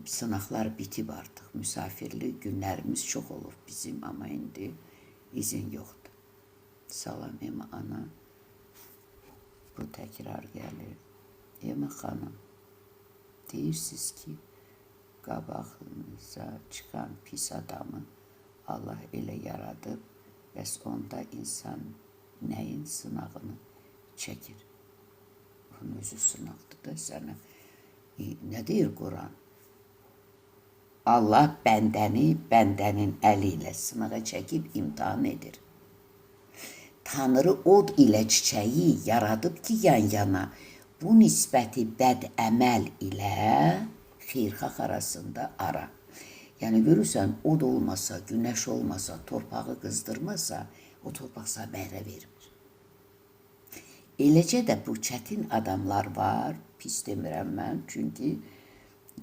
sınaqlar bitib artıq. Misafirli günlərimiz çox olur bizim, amma indi izin yoxdur. Salam Ema ana. Bu təkrar gəlir. Ema xanım, deyirsiniz ki, qabağınıza çıxan pis adamı Allah elə yaradıb, bəs onda insan nəyin sınağını çəkir? Onun özü sınaqdır da sənə. Nə deyir Quran? Allah bəndəni bəndənin əli ilə sınağa çəkib imtihan edir. Tanrı od ilə çiçəyi yaradıb ki, yan-yana. Bu nisbəti bəd əməl ilə xeyirxah arasında ara. Yəni, görürsən, od olmasa, günəş olmasa, torpağı qızdırmasa, o torpaq sənə bəhrə vermir. Eləcə də bu çətin adamlar var, pis demirəm mən, çünki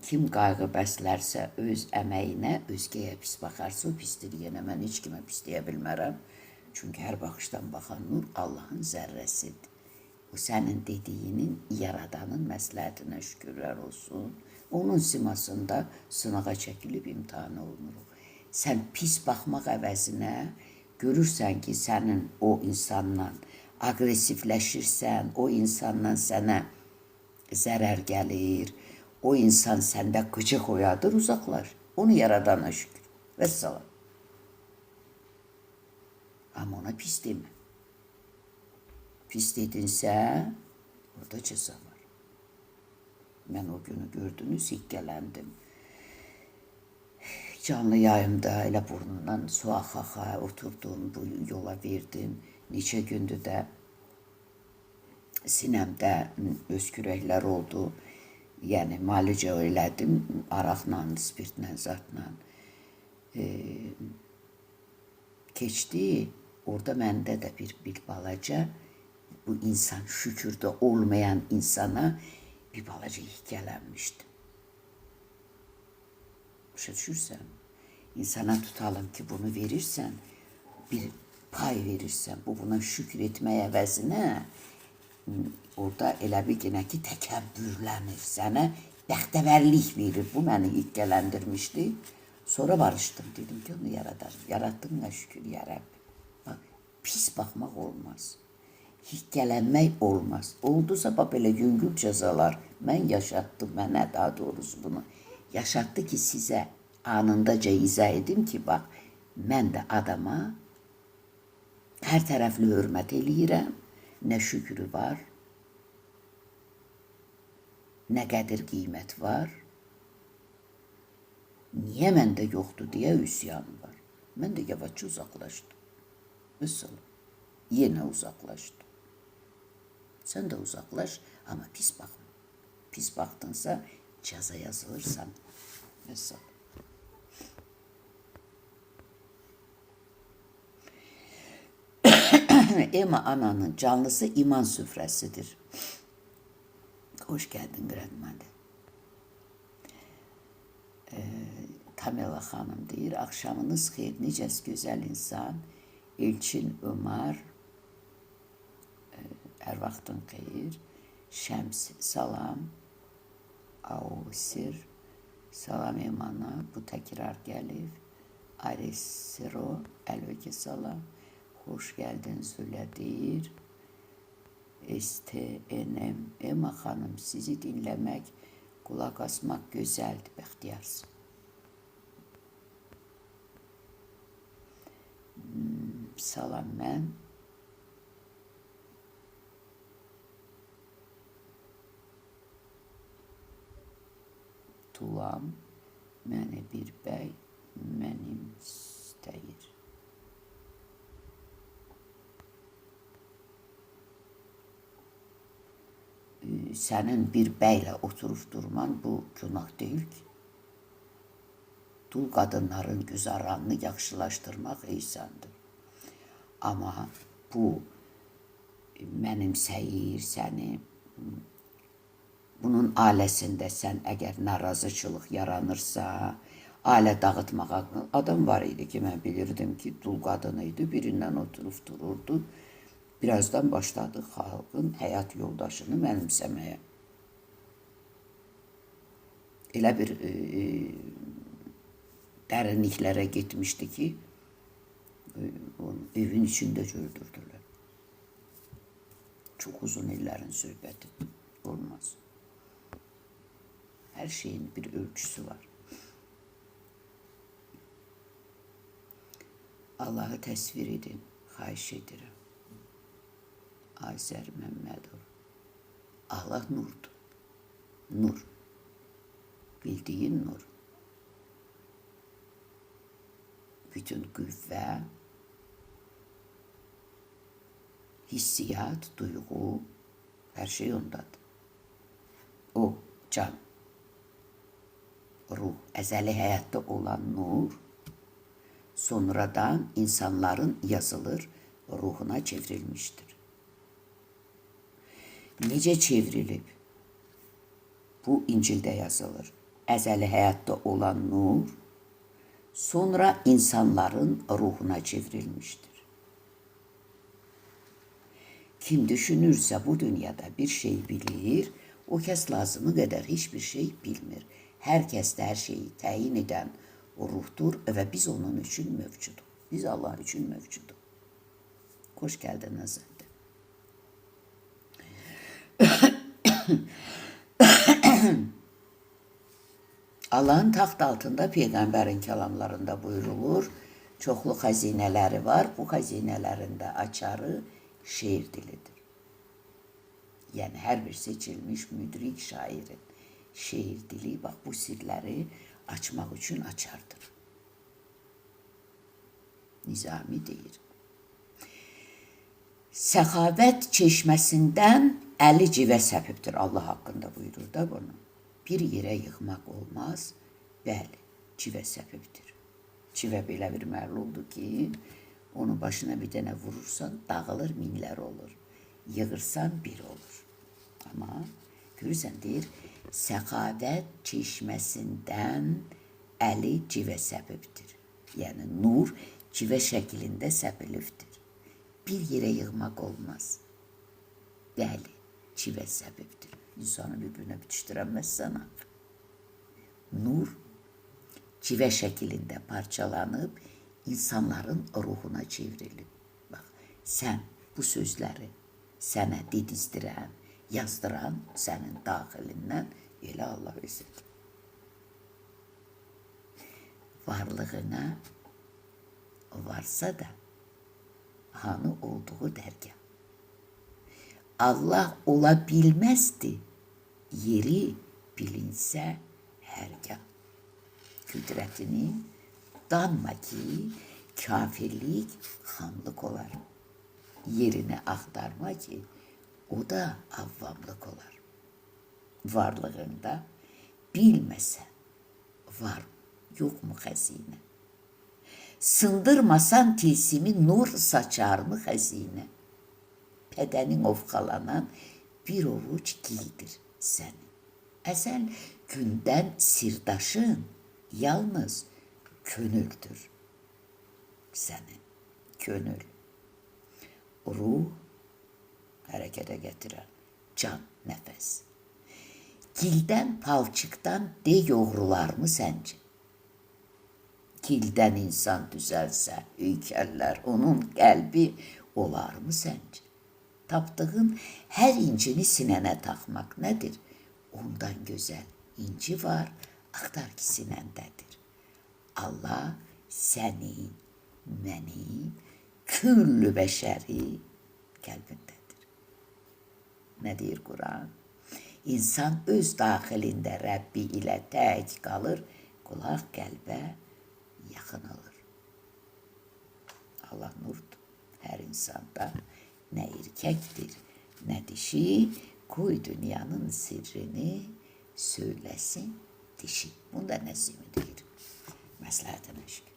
Kim qayğı bəslərsə öz əməyinə, özgəyə pis baxarsa o pisdir. Yenə mən heç kimə pis deyə bilmərəm. Çünki hər baxışdan baxan nur Allahın zərrəsidir. O sənin dediyinin yaradanın məsləhətinə şükürlər olsun. Onun simasında sınağa çəkilib imtihan olunuruq. Sən pis baxmaq əvəzinə görürsən ki, sənin o insanla aqressivləşirsən, o insanla sənə zərər gəlir, o insan səndə qıcıq oyadır, uzaqlaş. Onu yaradana şükür. Vəssalam. Amma ona pis demə. Pis dedinsə, orada cəza var. Mən o günü gördünüz, hikkələndim. Canlı yayımda elə burnundan su axa-axa oturdum, bu yola verdim. Neçə gündür də sinəmdə öskürəklər oldu. Yəni, müalicə elədim, araqla, spirtlə, zatla. Keçdi, orada məndə də bir balaca, bu insan şükürdə olmayan insana bir balaca hikkələnmişdim. Başa düşürsən? İnsana tutalım ki, bunu verirsən, bir pay verirsən, bu buna şükür etmək əvəzinə, orada elə bir yenə ki, təkəbbürlənir, sənə bəxtəvərlik verir. Bu məni hikkələndirmişdi. Sonra barışdım, dedim ki, onu yaradarım. Yarattığına şükür, ya Rəbb. Pis baxmaq olmaz. Hikkələnmək olmaz. Oldusa, belə yüngül cəzalar mən yaşatdım, mənə daha doğrusu bunu yaşatdı ki, sizə anındaca izah edim ki, bax, mən də adama hər tərəfli hörmət eləyirəm, nə şükrü var, nə qədir qiymət var, niyə məndə yoxdur deyə üsyanı var. Mən də yavaşca uzaqlaşdım. Mesela, yenə uzaqlaşdım. Sən də uzaqlaş, amma pis baxma. Pis baxdınsa, cəza yazılırsan. Mesela. Ema ananın canlısı iman süfrəsidir. Hoş geldin Grandmother. Kamela xanım deyir, axşamınız xeyir, necəs gözəl insan, Elçin Ömər, hər vaxtın xeyir, Şəms, salam, Ausir, salam Emana, bu təkrar gəlib, Aresiro, əlvəki salam, hoş geldin Zülə deyir, STNM, Ema xanım, sizi dinləmək, qulaq asmaq gözəldir, bəxtiyarsın. Salam mən. Tulam, mənə bir bəy, mənim istəyir. Sənin bir bəylə oturub durman bu günah deyil ki. Dul qadınların güzəranını yaxşılaşdırmaq eysandır. Amma bu mənimsəyir səni, bunun ailəsində sən əgər narazıçılıq yaranırsa, ailə dağıtmağa, adam var idi ki, mən bilirdim ki, dul qadın idi, birindən oturub dururdu. Birazdan başladı xalqın həyat yoldaşını mənimsəməyə. Elə bir dərinliklərə getmişdi ki, evin içində gördürdülər. Çox uzun illərin söhbəti olmaz. Hər şeyin bir ölçüsü var. Allahı təsvir edin, xahiş edirəm. Azər Məmmədov. Allah nurdur. Nur. Bildiyin nur. Bütün qüvvə, hissiyat, duyğu, hər şey ondadır. O, can, ruh, əzəli həyatda olan nur, sonradan insanların yazılır, ruhuna çevrilmişdir. Necə çevrilib? Bu İncildə yazılır. əzəli həyatda olan nur, sonra insanların ruhuna çevrilmiştir. Kim düşünürsə bu dünyada bir şey bilir, o kəs lazımı qədər heç bir şey bilmir. Hər kəs də hər şeyi təyin edən o ruhdur və biz onun üçün mövcuduq. Biz Allah üçün mövcuduq. Xoş gəldin Azədə. Allahın taxt altında Peyğəmbərin kəlamlarında buyurulur, çoxlu xəzinələri var. Bu xəzinələrin də açarı şeir dilidir. Yəni hər bir seçilmiş müdrik şairin şeir dili, bax bu sirləri açmaq üçün açardır. Nizami deyir. Səxavət çeşməsindən əli civə səpibdir. Allah haqqında buyurur da bunu. Bir yerə yığmaq olmaz, bəli, civə səpibdir. Civə belə bir məhluldur ki, onun başına bir dənə vurursan, dağılır, minlər olur. Yığırsan, bir olur. Amma görürsən, deyir, səxavət çeşməsindən əli civə səpibdir. Yəni, nur civə şəklində səpilibdir. Bir yerə yığmaq olmaz. Bəli, civə səpibdir. İnsanı bir-birinə bitişdirəməzsən. Nur civə şəklində parçalanıb, insanların ruhuna çevrilib. Bax, sən bu sözləri sənə didizdirən, yazdıran sənin daxilindən elə Allah özüdür. Varlığına varsa da hanı olduğu dərgah. Allah ola bilməzdi, yeri bilinsə hərgah. Qüdrətini danma ki, kafirlik xamlıq olar. Yerini axtarma ki, o da avvamlıq olar. Varlığında bilməsə, var, yox mu xəzinə? Sındırmasan tilsimi nur saçar mı xəzinə? Bədənin ovqalanan bir ovuc gildir səni. Əzəl gündən sirdaşın yalnız könüldür sənin, könül. Ruh hərəkətə gətirən can, nəfəs. Gildən, palçıqdan de yoğrular mı səncə? Gildən insan düzəlsə, heykəllər, onun qəlbi olar mı səncə? Tapdığın hər incini sinənə taxmaq nədir? Ondan gözəl inci var, axtar ki sinəndədir. Allah səni, məni, küllü bəşəri qəlbindədir. Nə deyir Quran? İnsan öz daxilində Rəbbi ilə tək qalır, qulaq qəlbə yaxın olur. Allah nurdur. Hər insanda nə erkəkdir, nə dişi, qoy dünyanın sirrini söyləsin dişi. Bunda Nəsimi deyir. Məsləhətinə şükür.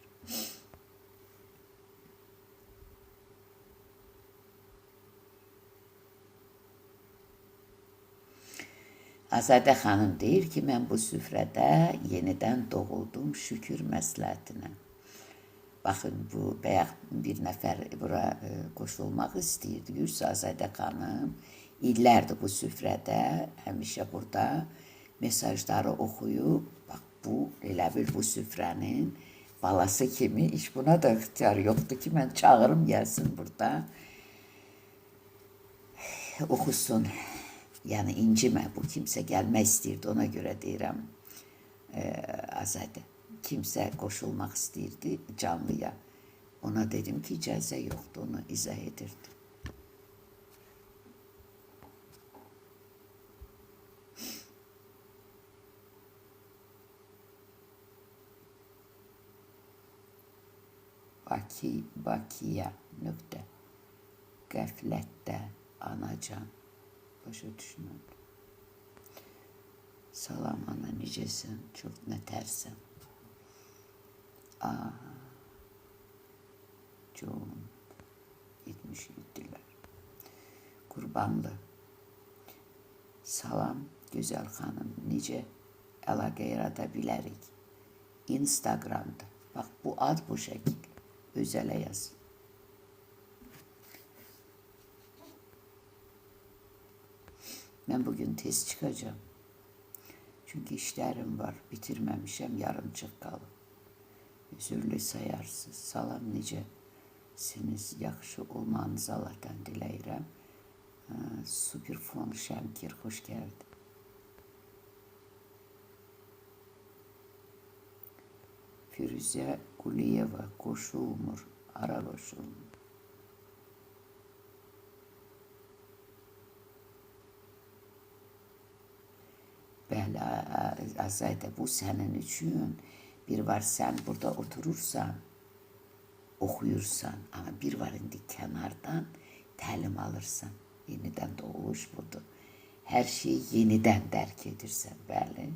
Azadə xanım deyir ki, mən bu süfrədə yenidən doğuldum şükür məsləhətinə. Baxın, bu bayaq bir nəfər bura qoşulmaq istəyirdi. Gürsə Azadə xanım illərdir bu süfrədə, həmişə burada mesajları oxuyub, bax bu, elə bil bu süfrənin balası kimi, iş buna da ixtiyar yoxdur ki, mən çağırım gəlsin burada, oxusun. Yəni incimə, bu kimsə gəlmək istəyirdi, ona görə deyirəm Azadə. Kimsə qoşulmaq istəyirdi canlıya. Ona dedim ki, icazə yoxdur, onu izah edirdi. Bakiya nöqtə. Qəflətdə anacan. Başa düşmədim. Salam ana, necəsən? Çox nətərsən? John 77'ler. Qurbanlı. Salam, gözəl xanım, necə əlaqə yarada bilərik. Instagramda. Bax, bu ad bu şəkil. Özələ yazın. Mən bugün tez çıxacağım. Çünki işlərim var, bitirməmişəm, yarımçıq qalıb. Üzürlü sayarsınız. Salam, necəsiniz? Yaxşı olmanızı Allah'tan diləyirəm. Superfon Şəmkir, xoş gəldi. Firuzə Quliyeva, qoşulmur, ara qoşulmur. Bəli, Azayda, bu sənin üçün. Bir var, sən burada oturursan, oxuyursan, amma bir var indi kənardan təlim alırsan. Yenidən doğuş budur. Hər şeyi yenidən dərk edirsən, bəli.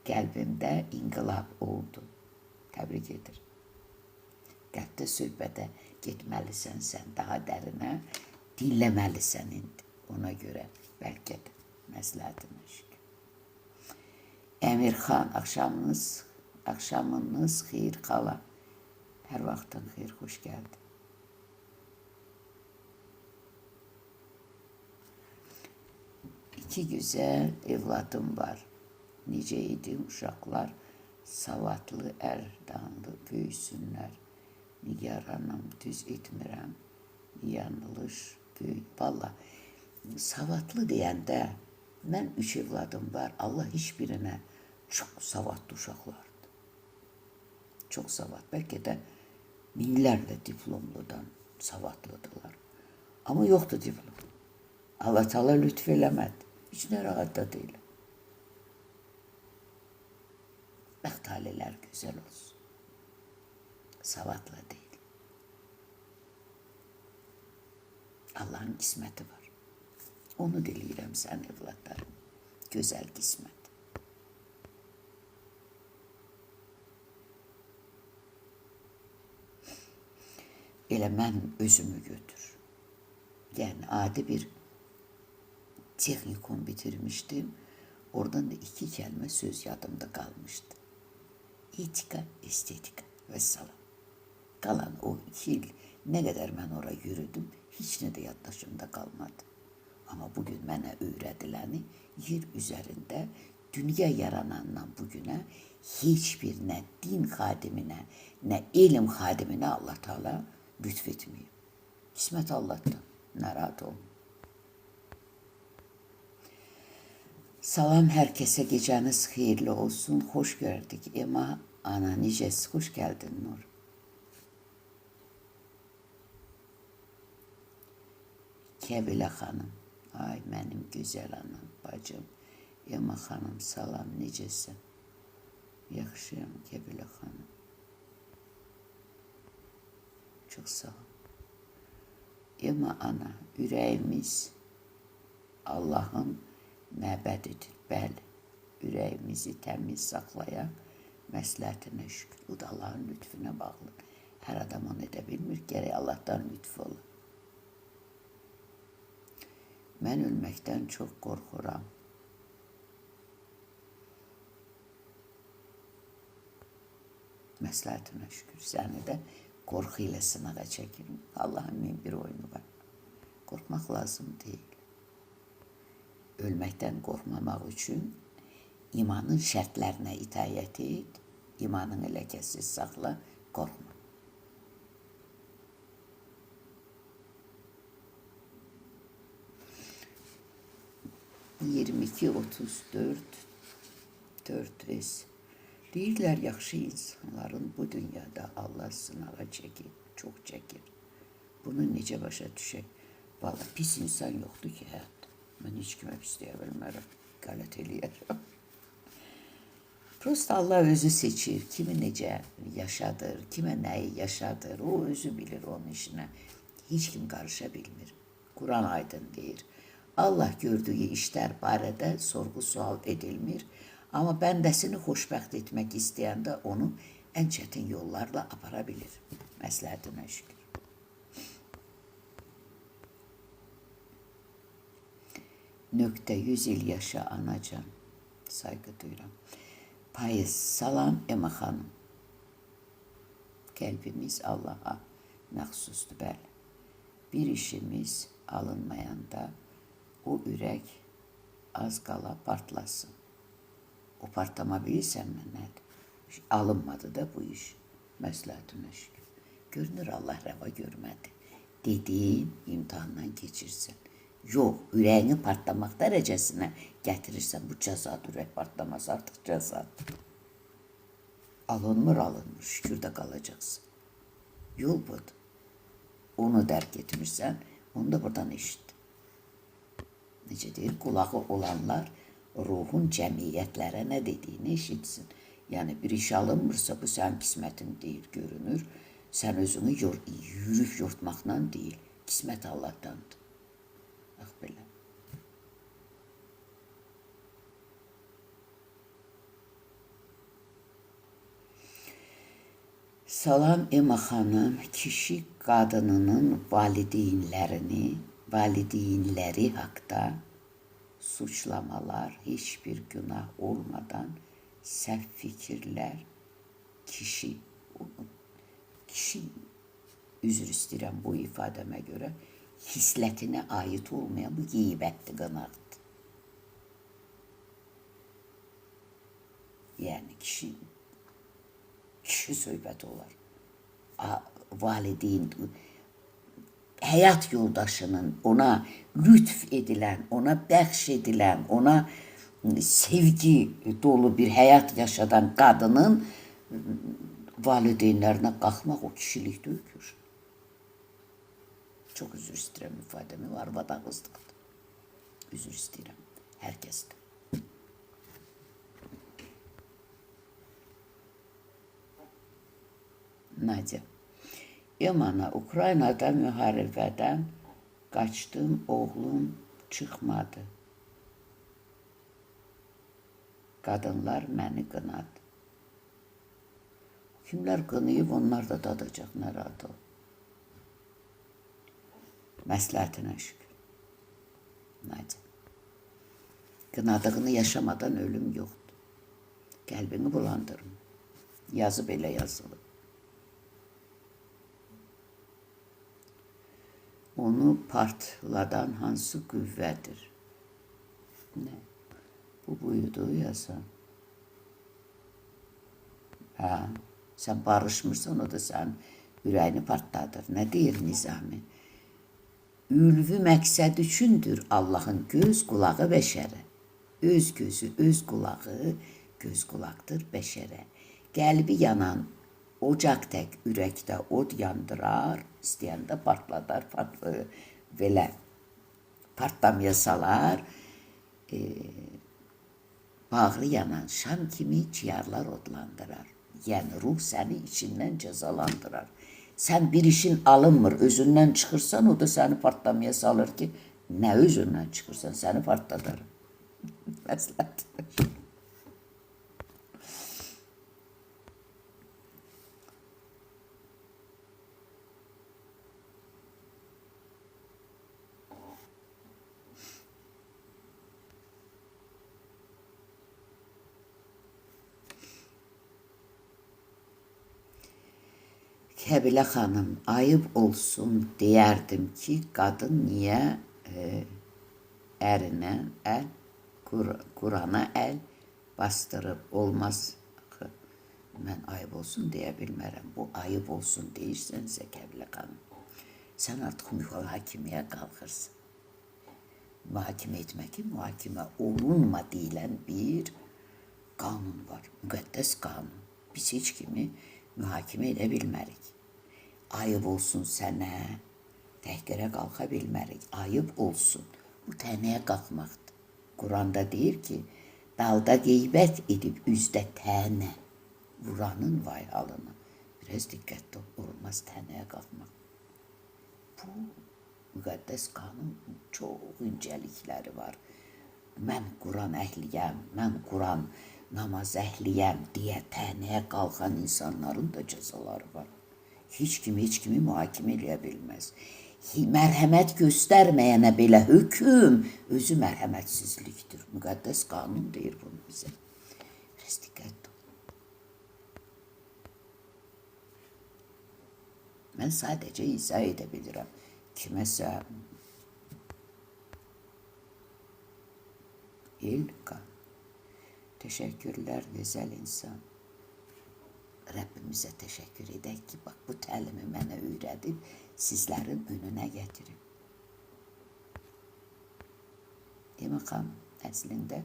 Qəlbimdə inqilab oldu. Təbrik edir. Qəlbdə söhbətə getməlisən sən, daha dərinə dinləməlisən indi. Ona görə bəlkə də məsləhətinə şükür. Əmirxan, axşamınız xeyir qala. Hər vaxtın xeyir, xoş gəldi. İki güzel evladım var. Necə idi uşaqlar, savadlı, ərdanlı böyüsünlər. Nigaranım, düz etmirəm, yanlış böyük. Valla, savadlı deyəndə, mən 3 evladım var, Allah hiçbirinə çox savadlı uşaqlardır. Çox savad, bəlkə də minlərlə diplomludan savadlıdırlar. Amma yoxdur diplom. Allah Teala lütf eləmədi. Heç narahat da deyil. Bəxt ailələr gözəl olsun. Savadla deyil. Allah'ın qisməti var. Onu diləyirəm sən evlatlarım. Gözəl qismət. Elə mən özümü götür. Yəni, adi bir texnikum bitirmişdim. Oradan da 2 kəlmə söz yadımda qalmışdı. Etika, estetika və salam. Qalan o 2 il nə qədər mən ora yürüdüm, heç nə də yaddaşımda qalmadı. Amma bugün mənə öyrədiləni yer üzərində dünya yaranandan bugünə heç bir nə din xadiminə, nə elm xadiminə Allah Teala lütf etməyib. Qismət Allah'tan, narahat olun. Salam hər kəsə, gecəniz xeyirli olsun, xoş gördük. Ema, ana, necəsi, xoş gəldin Nur. Kəbilə xanım, ay mənim gözəl anam, bacım. Ema xanım, salam, necəsən? Yaxşıyam, Kəbilə xanım. Çox sağ ol. Ema ana, ürəyimiz Allah'ın məbədidir, bəli. Ürəyimizi təmiz saxlayan məsləhətinə şükür. Bu da Allah'ın lütfüne bağlı. Hər adam onu edə bilmir, gərək Allah'tan lütfü olur. Mən ölməkdən çox qorxuram. Məsləhətinə şükür, səni də qorxu ilə sınağa çəkirim. Allah'ın min bir oyunu var. Qorxmaq lazım deyil. Ölməkdən qorxmamaq üçün imanın şərtlərinə itaət et, imanın ləkəsiz saxla, qorxma. Bu 22-34 4S deyirlər, yaxşı insanların bu dünyada Allah sınağa çəkir, çox çəkir. Bunu necə başa düşək? Vallahi pis insan yoxdur ki, həyatda. Mən heç kimə pis deyə bilmərəm, qələt eləyərəm. Prosta Allah özü seçir, kimi necə yaşadır, kimə nəyi yaşadır, o özü bilir onun işinə. Heç kim qarışa bilmir. Kur'an aydın deyir. Allah gördüyü işlər barədə sorğu sual edilmir, amma bəndəsini xoşbəxt etmək istəyəndə onu ən çətin yollarla apara bilir. Məsləhətinə şükür. Nöqtə 100 il yaşa anacan, saygı duyuram. Payız salam Ema xanım. Qəlbimiz Allaha məxsusdur, bəli. Bir işimiz alınmayanda o ürək az qala partlasın. O partlama bilirsənmi nədir? Alınmadı da bu iş. Məsləhətinə şükür. Görünür Allah rəva görmədi. Dediyin imtahandan keçirsən. Yox, ürəyini partlamaq dərəcəsinə gətirirsən. Bu cəzadır, ürək partlaması artıq cəzadır. Alınmır, şükür də qalacaqsın. Yol budur. Onu dərk etmirsən, onu da buradan eşit. Necə deyir, qulağı olanlar ruhun cəmiyyətlərə nə dediyini eşitsin. Yəni bir iş alınmırsa bu sənin qismətin deyil, görünür. Sən özünü yürüb yortmaqla deyil, qismət Allahdandır. Bax belə. Salam Ema xanım, kişi qadınının valideynləri haqda suçlamalar, heç bir günah olmadan səhv fikirlər, kişi, üzr istəyirəm bu ifadəmə görə, hislətinə aid olmayan bu qeybətli qınaqdır. Yəni kişi söhbət olar. Valideyn, həyat yoldaşının ona lütf edilən, ona bəxş edilən, ona sevgi dolu bir həyat yaşadan qadının valideynlərinə qalxmaq o kişilik deyil. Çox üzr istəyirəm ifadəmi, arvad ağızlıqdır. Üzr istəyirəm hər kəsdə. Nadia. Emana, Ukraynada müharibədən qaçdım, oğlum çıxmadı. Qadınlar məni qınadı. Kimlər qınayıb, onlar da dadacaq, narahat ol. Məsləhətinə şükür. Nadia. Qınadığını yaşamadan ölüm yoxdur. Qəlbini bulandırma. Yazı belə yazılır. Onu partladan hansı qüvvədir? Nə? Bu buydu yazan. Hə, sən barışmırsan, o da sən ürəyini partladır. Nə deyir Nizami? Ülvi məqsəd üçündür Allahın göz qulağı bəşərə. Öz gözü, öz qulağı, göz qulaqdır bəşərə. Qəlbi yanan ocaq tək ürəkdə od yandırar, istəyəndə partladar, belə partlamaya salar, bağrı yanan şam kimi ciyarlar odlandırar. Yəni ruh səni içindən cəzalandırar. Sən bir işin alınmır, özündən çıxırsan, o da səni partlamaya salır ki, nə özündən çıxırsan, səni partladarım. Məsləhət. Kəbilə xanım, ayıb olsun deyərdim ki, qadın niyə ərinə əl, Qurana əl bastırıb olmaz. Mən ayıb olsun deyə bilmərəm. Bu ayıb olsun deyirsənsə Kəbilə xanım, sən artıq mühakiməyə qalxırsan. Mühakimə etmək ki, mühakimə olunma deyilən bir qanun var, müqəddəs qanun. Biz heç kimi mühakimə edə bilmərik. Ayıb olsun sənə, təhqirə qalxa bilmərik. Ayıb olsun. Bu tənəyə qalxmaqdır. Quranda deyir ki, dalda qeybət edib üzdə tənə, vuranın vay halına. Biraz diqqətli olmaz tənəyə qalxmaq. Bu müqəddəs qanun çox incəlikləri var. Mən Quran əhliyəm, mən Quran namaz əhliyəm deyə tənəyə qalxan insanların da cəzaları var. Heç kimi mühakimə eləyə bilməz. Mərhəmət göstərməyənə belə hökm özü mərhəmətsizlikdir. Müqəddəs qanun deyir bunu bizə. Biraz diqqətli ol. Ben sadece izah edebilirim. Kimese İlkan. Teşekkürler güzel insan. Rabbimize teşekkür edək ki, bak bu təlimi mənə öyrədib, sizlərin önünə gətirib. Demək xanım, əslində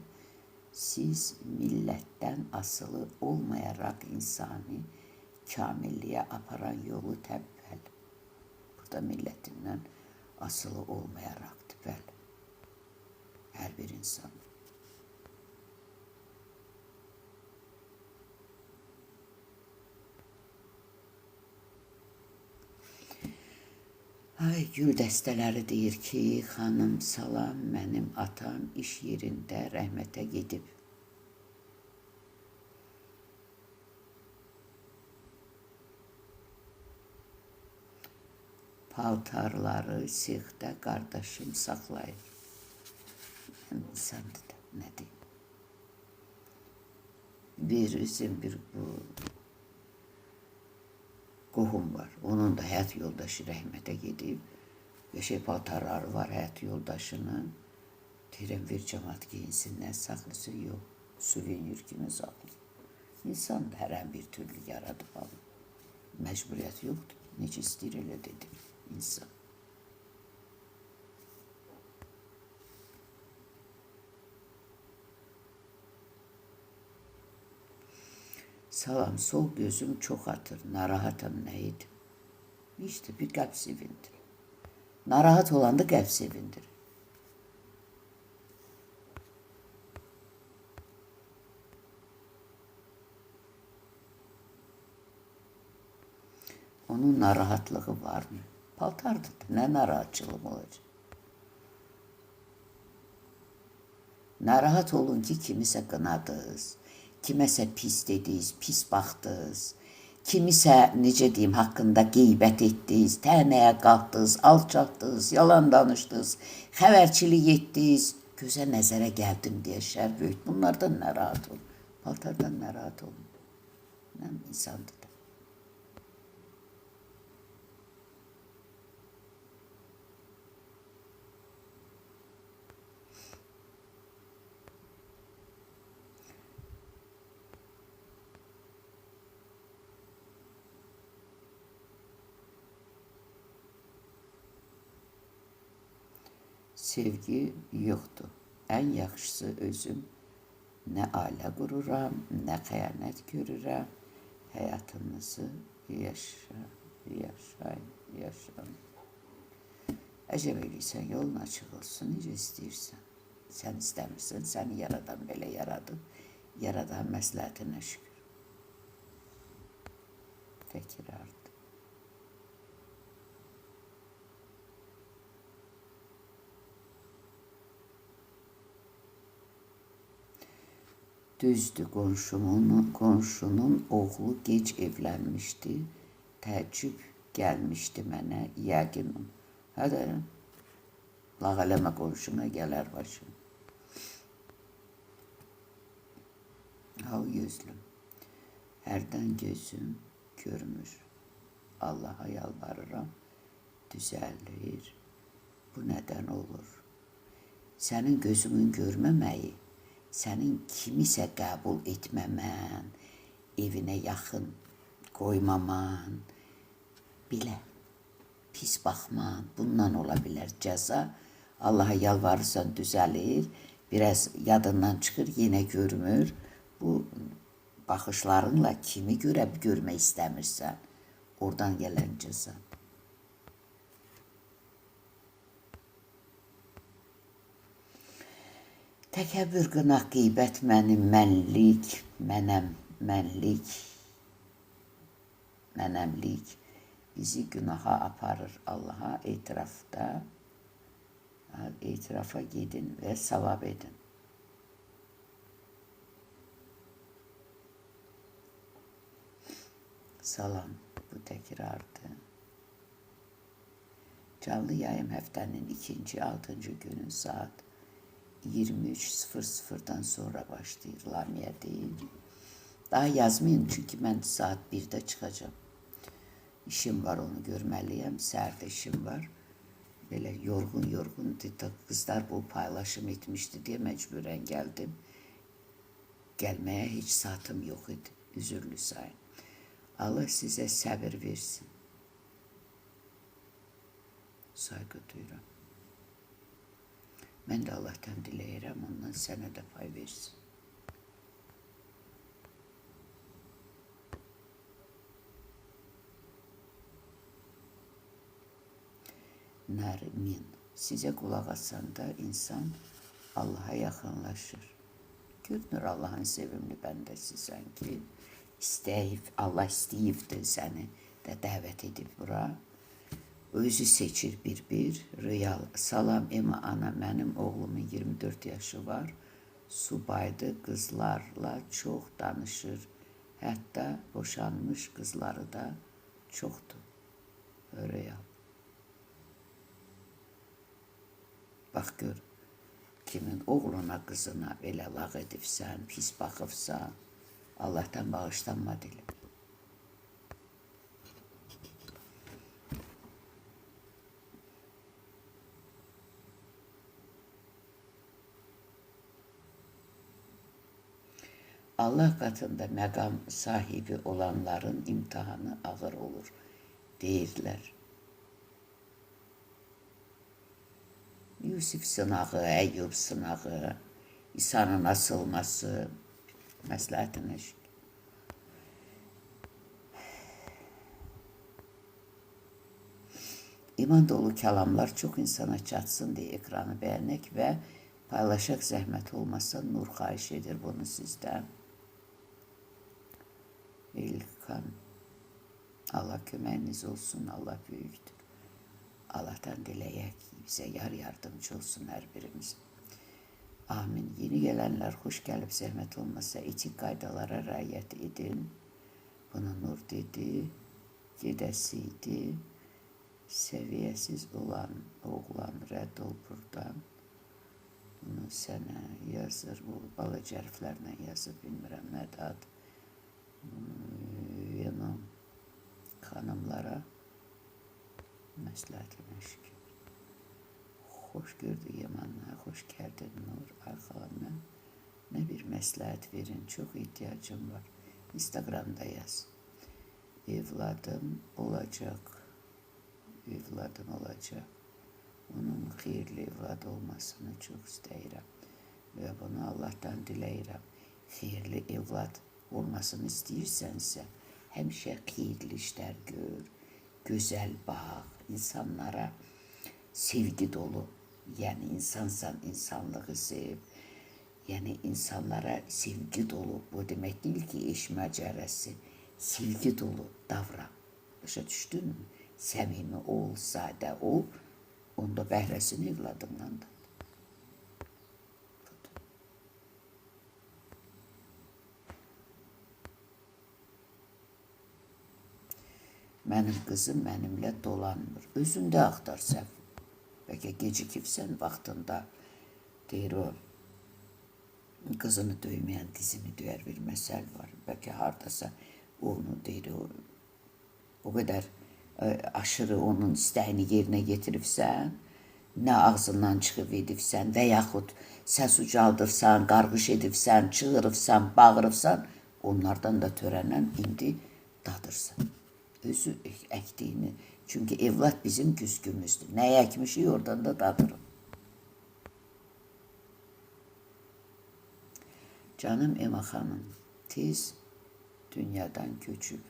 siz millətdən asılı olmayaraq insani kamilliyə aparan yolu təbəl. Burada millətindən asılı olmayaraq təbəl. Hər bir insan. Ay gül dəstələri deyir ki, xanım salam, mənim atam iş yerində rəhmətə gedib. Paltarları sexdə qardaşım saxlayır. İnsandır da, nə deyim. Bir üzüm bir bu qohum var. Onun da həyat yoldaşı rəhmətə gedib. Qəşəng paltarları var həyat yoldaşının. Deyirəm, bir cəmat giyinsinlər, saxlasın, yox. Suvenir kimi saxlı. İnsan da hər bir türlü yaradıb alır. Məcburiyyət yoxdur. Necə istəyir elə dedi insan. Salam, sol gözüm çox atır, narahatam nə edim? İşte bir qəlb sevindir. Narahat olanda qəlb sevindir. Onun narahatlığı var mı? Paltardır da, nə narahatçılığım olacaq? Narahat olun ki, kimisə qınadınız, kiməsə pis dediniz, pis baxdınız, kimisə, necə deyim, haqqında qeybət etdiniz, tənəyə qalxdınız, alçatdınız, yalan danışdınız, xəbərçilik etdiniz, gözə nəzərə gəldim deyə şər böyüt. Bunlardan narahat olun, paltardan narahat olun. Mən insandır da. Sevgi yoxdur. Ən yaxşısı özüm nə ailə qururam, nə xəyanət görürəm. Həyatınızı yaşayın. Əcəb eləyirsən, yolun açıq olsun, necə istəyirsən. Sən istəmirsən, səni yaradan belə yaradıb, yaradan məsləhətinə şükür. Təkrardır. Düzdür, qonşunun oğlu gec evlənmişdi, təəccüb gəlmişdi mənə, yəqin. Hədə, lağ eləmə qonşuna gələr başım. Al gözlüm, hərdən gözüm görmür, Allaha yalvarıram, düzəlir, bu nədən olur? Sənin gözümün görməməyi, sənin kimisə qəbul etməmən, evinə yaxın qoymaman, bilə, pis baxman, bundan ola bilər cəza. Allaha yalvarırsan düzəlir, biraz yadından çıxır, yenə görmür. Bu baxışlarınla kimi görmək istəmirsən, oradan gələn cəza. Təkəbbür, qınaq, qeybət mənim, mənlik, mənəmlik bizi günaha aparır. Allaha etirafa gedin və savab edin. Salam, bu təkrardır. Canlı yayım həftənin 2-6-cı günü saat 23:00'dan sonra başlayır, Lamiyə deyil. Daha yazmayın çünkü mən saat 1'də çıxacağım. İşim var, onu görməliyəm. Səhərdə işim var. Belə yorğun qızlar bu paylaşım etmişdi deyə məcburən gəldim. Gəlməyə heç saatım yox idi. Üzürlü sayın. Allah sizə səbir versin. Saygı duyuram. Mən də Allah'tan diləyirəm, ondan sənə də pay versin. Nərmin, sizə qulaq asanda insan Allah'a yaxınlaşır. Görünür Allah'ın sevimli bəndəsi sanki. Allah istəyibdir səni də dəvət edib bura. Özü seçir bir. Real. Salam Ema ana, mənim oğlumun 24 yaşı var. Subaydı, qızlarla çox danışır. Hətta boşanmış qızları da çoxdur. Real. Bax gör, kimin oğluna, qızına belə lağ edibsən, pis baxıbsan, Allah'tan bağışlanma dilim. Allah katında məqam sahibi olanların imtihanı ağır olur, deyirlər. Yusuf sınağı, Eyyub sınağı, İsa'nın asılması, məsləhətinə şükür. İman dolu kəlamlar çox insana çatsın deyə ekranı bəyənək və paylaşaq, zəhmət olmasa. Nur xahiş edir bunu sizdən. İlkan, Allah köməyiniz olsun, Allah böyükdür. Allah'tan diləyək ki, bizə yardımcı olsun hər birimiz. Amin. Yeni gelenler hoş gelip zəhmət olmasa etik qaydalara riayət edin. Bunu Nur dedi, gedəsiydi. Seviyesiz olan oğlan rədd ol buradan. Bunu sənə yazır, bu balaca hərflərlə yazıb, bilmirəm nədir adı. Xanımlara məsləhətinə şükür. Hoş gördük Yaman'a, hoş geldin Nur arkalarına. Ne bir məsləhət verin, çok ihtiyacım var. Instagram'da yaz. Evladım olacak. Evladım olacak. Onun xeyirli evlad olmasını çok istəyirəm. Ve bunu Allah'tan diləyirəm. Xeyirli evlad olmasını istəyirsənsə, həmişə xeyirli işlər gör, gözəl bax, insanlara sevgi dolu. Yani insansan insanlığı sev. Yani insanlara sevgi dolu. Bu demek değil ki eş məcarəsi. Sevgi dolu davran. Başa düşdün mü? Səmimi ol, sadə ol. Onda bəhrəsini evladımdan da. Mənim qızım mənimlə dolanmır. Özündə axtar səhv. Bəlkə gecikibsən vaxtında, deyir o, qızını döyməyən dizini döyər bir məsəl var. Bəlkə haradasa onu deyir o qədər aşırı onun istəyini yerinə getiribsən, nə ağzından çıxıb edibsən və yaxud səs ucaldırsan, qarğış edibsən, çığırıbsan, bağırıbsan, onlardan da törənən indi dadırsan. Özü əkdiyini. Çünkü evlat bizim küskümüzdür. Nəyə əkmişik oradan da dadırım. Canım Ema xanım tez dünyadan köçüb.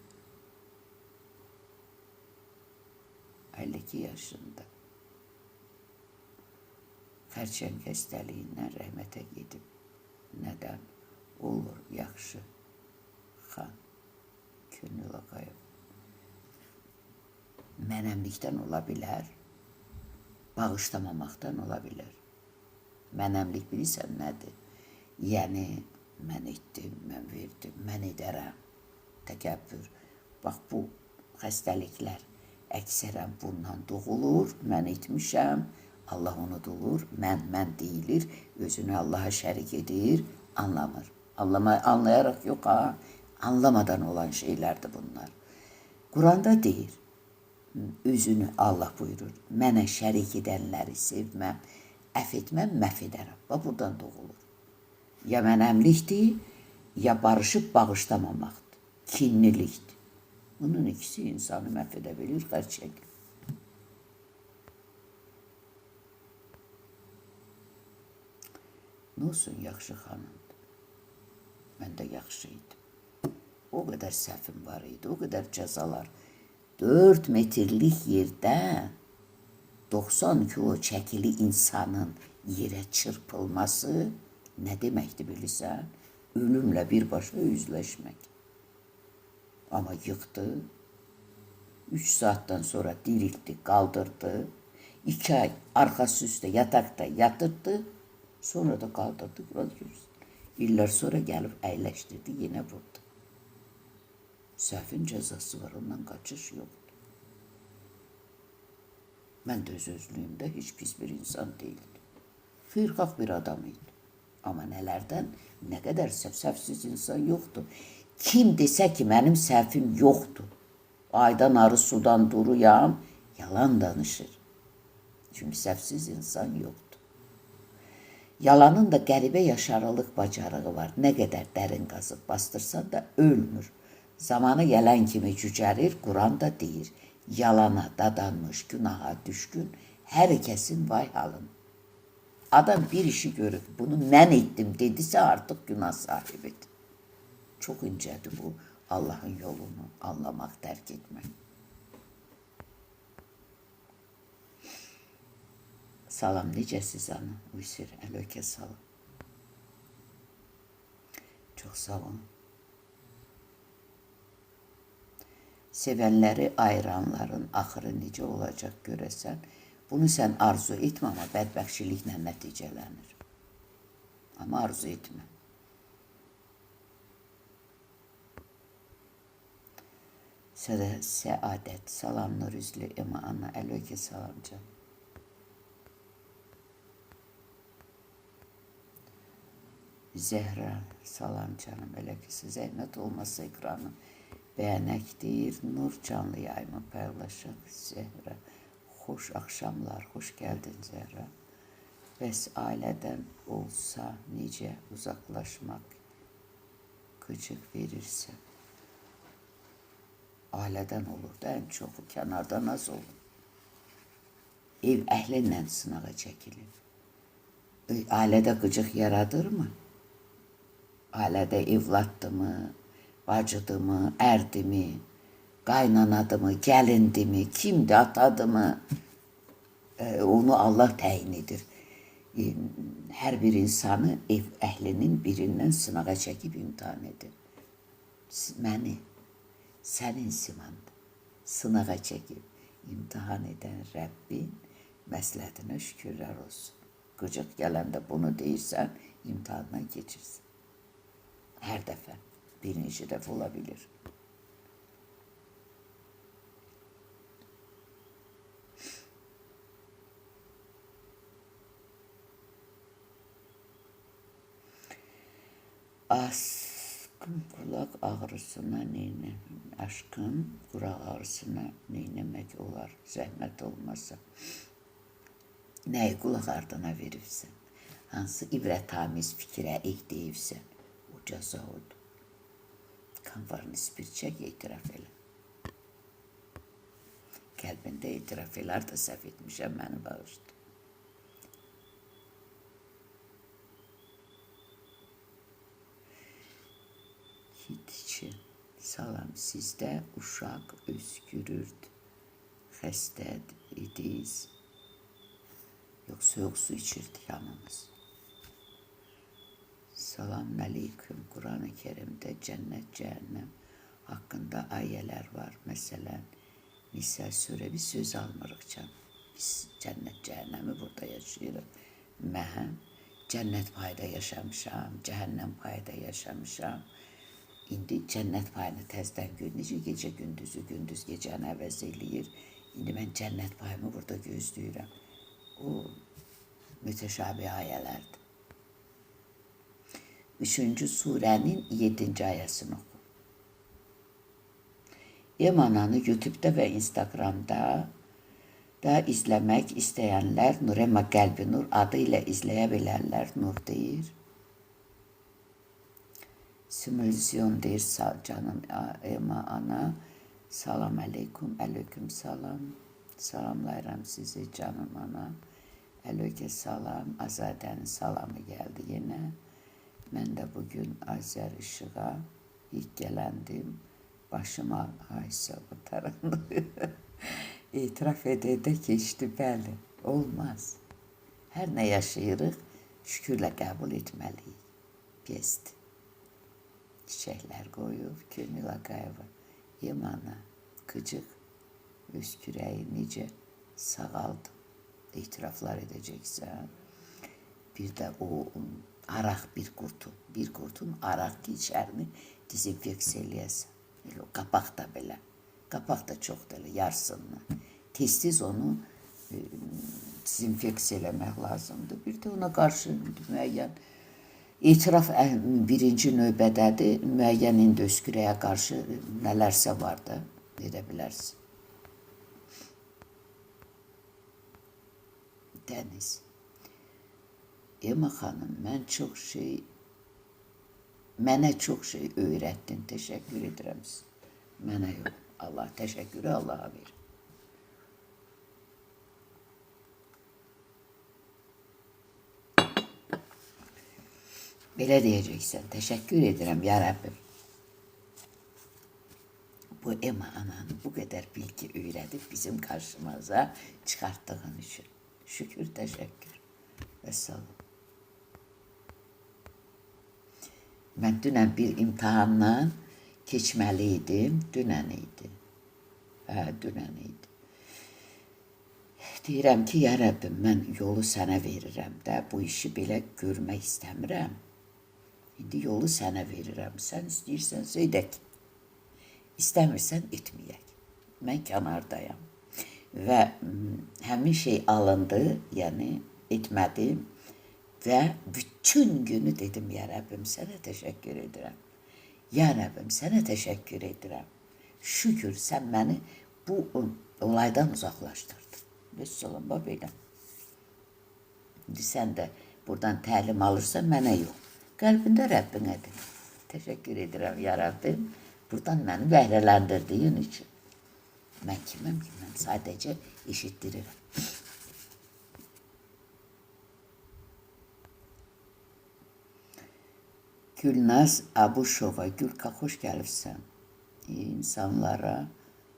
52 yaşında. Xərçəng xəstəliyindən rəhmətə gedib. Nədən? Olur, yaxşı. Xan, Könül Ağayev. Mənəmlikdən ola bilər, bağışlamamaqdan ola bilər. Mənəmlik bilirsən nədir? Yəni, mən etdim, mən verdim, mən edərəm, təkəbbür. Bax, bu xəstəliklər əksərən bundan doğulur, mən etmişəm, Allah unudulur, mən deyilir, özünü Allaha şərik edir, anlamır. Anlayarak yox ha, anlamadan olan şeylərdir bunlar. Quranda deyir, özünü Allah buyurur. Mənə şərik edənləri sevməm, əf etməm, məhv edərəm. Bax, buradan doğulur. Ya mənəmlikdir, ya barışıb bağışlamamaqdır. Kinlilikdir. Bunun ikisi insanı məhv edə bilir, gerçək. Nə olsun, yaxşı xanımdır. Mən də yaxşı idim. O qədər səhvim var idi, o qədər cəzalar. 4 metrlik yerdə 90 kilo çəkili insanın yerə çırpılması nə deməkdir bilirsən? Ölümlə birbaşa üzləşmək. Amma yıxdı, 3 saatdan sonra diriltdi, qaldırdı, 2 ay arxası üstə yatakda yatırdı, sonra da qaldırdı, İllər sonra gəlib əyləşdirdi, yenə vurdu. Səhvin cəzası var, ondan qaçış yoxdur. Mən də öz-özlüyümdə heç pis bir insan deyildim. Xeyirxah bir adam idi. Amma nələrdən, nə qədər səhvsiz insan yoxdur. Kim desə ki, mənim səhvim yoxdur, aydan arı sudan duruyam, yalan danışır. Çünki səhvsiz insan yoxdur. Yalanın da qəribə yaşarılıq bacarığı var. Nə qədər dərin qazıb bastırsan da ölmür. Zamanı gələn kimi cücərir, Quran da deyir. Yalana dadanmış, günaha düşkün, hər kəsin vay halın. Adam bir işi görüb, bunu mən etdim dedisə artıq günah sahibidir. Çox incədir bu, Allahın yolunu anlamaq, dərk etmək. Salam, necəsiz ana? Uysir, əlökə salam. Çox sağ olun. Sevənləri ayıranların axırı necə olacaq görəsən, bunu sən arzu etmə, amma bədbəxtçiliklə nəticələnir. Amma arzu etmə. Səadət, salam Nur üzlü Ema ana, əlökə salam canım. Zəhra, salam canım, elə ki, zəhmət olmasa ekranı bəyənək deyir. Nur canlı yayımı paylaşaq. Zəhra, xoş axşamlar, xoş gəldin Zəhra. Bəs ailədən olsa necə uzaqlaşmaq qıcıq verirsə? Ailədən olur da ən çoxu, kənardan az olur. Ev əhlinlə sınağa çəkilir. Ailədə qıcıq yaradırmı? Ailədə evladdımı, bacıdımı, ərdimi, qaynanadımı, gəlindimi, kimdir, atadımı, onu Allah təyin edir. Hər bir insanı ev əhlinin birindən sınağa çəkib imtihan edir. Məni, sənin simandı, sınağa çəkib imtihan edən Rəbbin məsləhətinə şükürlər olsun. Qıcıq gələndə bunu deyirsən, imtihandan keçirsin. Hər dəfə, birinci dəfə ola bilir. Aşkın kulak ağrısına aşkın kulak ağrısına neylemek olar, zəhmət olmasa. Nəyi qulaq ardına veribsən, hansı ibrətamiz fikrə ehdəyibsən, o cəza odur. Kanvarını spir çək, etiraf elə. Qəlbində etiraf elər də səhv etmişəm, məni bağışdı. Hitçi, salam, sizdə uşaq öskürürdü, xəstə idiz. Yox, soyuq su içirdi yanımız. Salam aleyküm. Kur'an-ı Kerim'de cennet, cehennem hakkında ayələr var. Məsələn, Nisa surə bir söz almırıq canım. Biz cennet, cehennemi burada yaşayırıq. Mən cennet payda yaşamışam, cehennem payda yaşamışam. İndi cennet payını təzdən necə gecə gündüzü, gündüz gecəni əvəz eləyir. İndi mən cennet payımı burada gözləyirəm. O mütəşabih ayələrdir. 3. surənin 7. ayəsini oxu. Emananı YouTube'da ve Instagram'da da izlemek isteyenler Nurema Kalbi Nur adıyla izleyebilirler. Nur değil. Simülasyon değil canım Ema ana. Salam aleyküm. Aleyküm salam. Salamlayıram sizi canım ana. Aleyküm salam. Azade'nin salamı geldi yine. Ben de bugün Azer Işık'a ilk gelendim. Başıma Ayşe kurtarandı. İtiraf edede geçti bəli. Olmaz. Her ne yaşayırıq, şükürlə qəbul etməliyik. Bezdi. Çiçekler koyup, Könül Akayeva, Yemana, Kıcık, öz küreği nice sağaldım. İtiraflar edeceksen. Bir de o arak bir kurtun arak içerini dezinfeksiyeleyesen. O kapak da belə. Kapak da çok deli, yarsınlı. Tez onu dezinfeksiyelemek lazımdı. Bir de ona karşı müəyyən İtiraf birinci növbədədir. Müəyyən indi öskürəyə qarşı nələrsə var da edə bilərsin. Dəniz. Ema xanım, mənə çox şey öyrətdin. Təşəkkür edirəm sizə. Mənə yox. Allah təşəkkürü Allah'a verir. Belə diyeceksen, teşekkür ederim ya Rabbim. Bu Ema ananı bu kadar bilgi öğretip bizim karşımıza çıkarttığın için. Şükür, teşekkür. Vesselam. Ben dünen bir imtihandan keçməliydim. Dünen idi. Dünen idi. Deyirəm ki, ya Rabbim, mən yolu sənə verirəm də, bu işi belə görmək istəmirəm. İndi yolu sənə verirəm. Sən istəyirsənsə edək. İstəmirsən etməyək. Mən kənardayam. Və həmin şey alındı, yəni etmədim və bütün günü dedim, ya Rəbbim, sənə təşəkkür edirəm. Ya Rəbbim, sənə təşəkkür edirəm. Şükür, sən məni bu olaydan uzaqlaşdırdın. Vesselam, belə. İndi sən də buradan təlim alırsan, mənə yox. Qəlbində Rəbbinədir. Təşəkkür edirəm, ya Rəbbim, buradan məni bəhrələndirdiyin üçün. Mən kiməm ki, mən sadəcə eşitdirirəm. Gülnaz Abuşova, Gülka, xoş gəlibsən.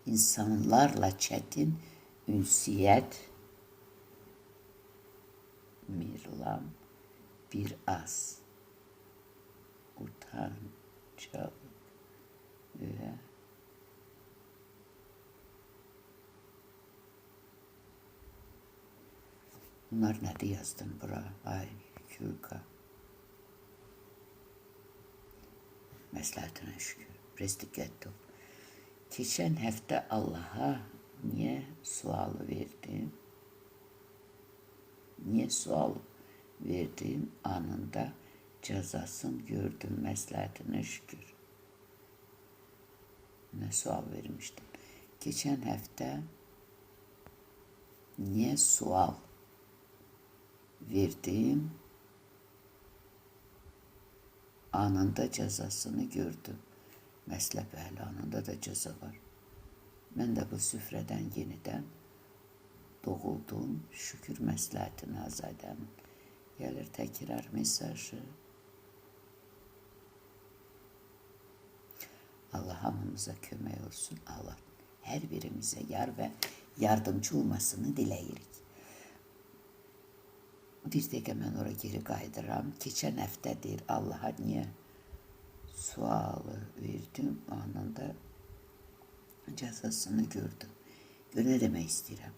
İnsanlarla çətin ünsiyyət Mirulam bir az utancaq və bunlar nədir yazdım bura? Ay Gülka. Məsləhətinə şükür. Restiqətdir. Keçən həftə Allaha niyə sualı verdim? Niye sual verdim anında cezasını gördüm, məsləhətinə şükür. Ne sual vermiştim? Geçen hafta niye sual verdim anında cezasını gördüm. Məsləbəli anında da ceza var. Ben de bu süfreden yeniden doğuldum. Şükür məsləhətin Azadənin. Gəlir təkrar mesajı. Allah hamımıza kömək olsun. Allah her birimize yar ve yardımcı olmasını diləyirik. Bir dəqiqə mən oraya geri qaydıram. Keçən həftədir Allah'a niye sualı verdim anında cezasını gördüm. Ne demek istəyirəm?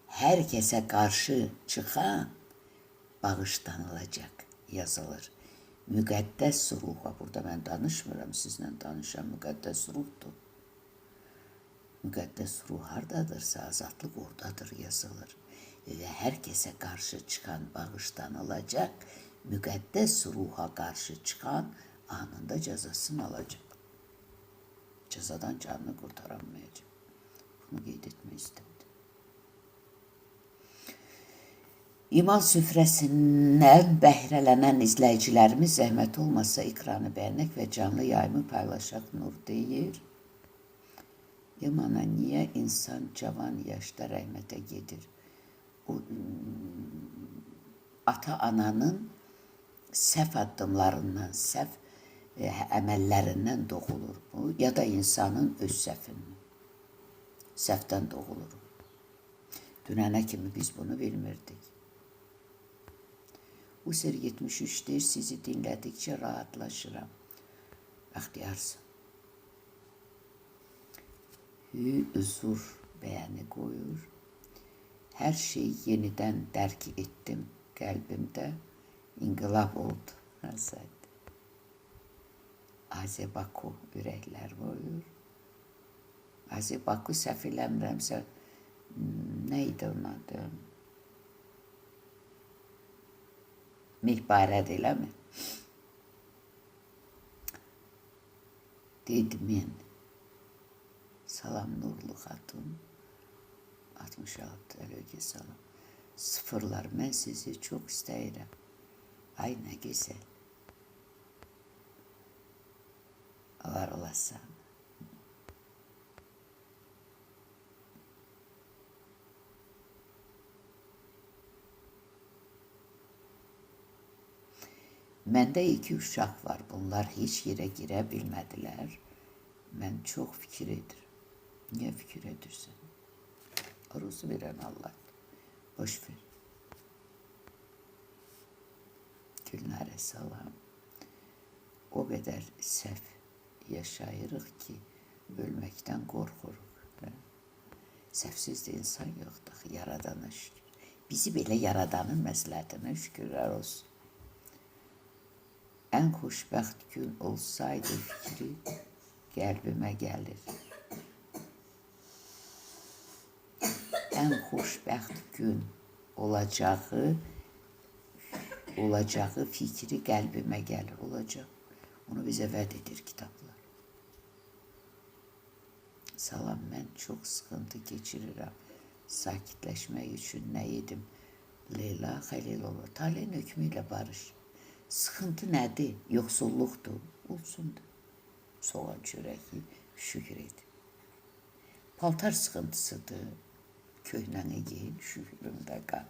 Herkese karşı çıkan bağışlanılacak yazılır. Müqəddəs ruha, burada ben danışmıram, sizle danışan müqəddəs ruhdur. Müqəddəs ruh hardadırsa azatlık oradadır yazılır. Ve herkese karşı çıkan bağışlanılacak, müqəddəs ruha karşı çıkan anında cezasını alacak. Cezadan canını kurtaramayacak. Bunu qeyd etmək istədim. İman süfrəsindən bəhrələnən izləyicilərimiz zəhmət olmasa ekranı bəyənək və canlı yayımı paylaşaq. Nur deyir. İmana niyə insan cavan yaşda rəhmətə gedir? O ata-ananın səhv addımlarından, səhv əməllərindən doğulur bu, ya da insanın öz səhvindən. Səhvdən doğulur. Dünənə kimi biz bunu bilmirdik. User 73 deyir, sizi dinlədikcə rahatlaşıram. Bəxtiyarsın. Hüzur bəyəni qoyur. Hər şeyi yenidən dərk etdim. Qəlbimdə inqilab oldu. Həsəd. Azebaku ürəklər qoyur. Azebaku səhv eləmirəmsə, nə idi onun adı? Mihbarədir, eləmi? Dedim, salam Nurlu Xatun, 66, əlövgə salam. Sıfırlar, mən sizi çox istəyirəm. Ay, nə gözəl. Var olasan. Məndə 2 uşaq var. Bunlar heç yerə girə bilmədilər. Mən çox fikir edirəm. Niyə fikir edirsən? Arzusu verən Allah. Boş ver. Gülnarə salam. O qədər səhv yaşayırıq ki, ölməkdən qorxuruq. Səhvsiz də insan yoxdur. Yaradana şükür. Bizi belə yaradanın məsləhətinə şükürlər olsun. Ən xoşbəxt gün olsaydı fikri qəlbimə gəlir. Ən xoşbəxt gün olacağı fikri qəlbimə gəlir. Olacaq. Onu bizə vəd edir kitablar. Salam, mən çox sıxıntı keçirirəm. Sakitləşmək üçün nə edim? Leyla Xəlilova, taleyin hökmü ilə barış. Sıxıntı nədir? Yoxsulluqdur. Olsundur. Soğan çörəyi şükür et. Paltar sıxıntısıdır. Köhnəni giyin, şüküründə qal.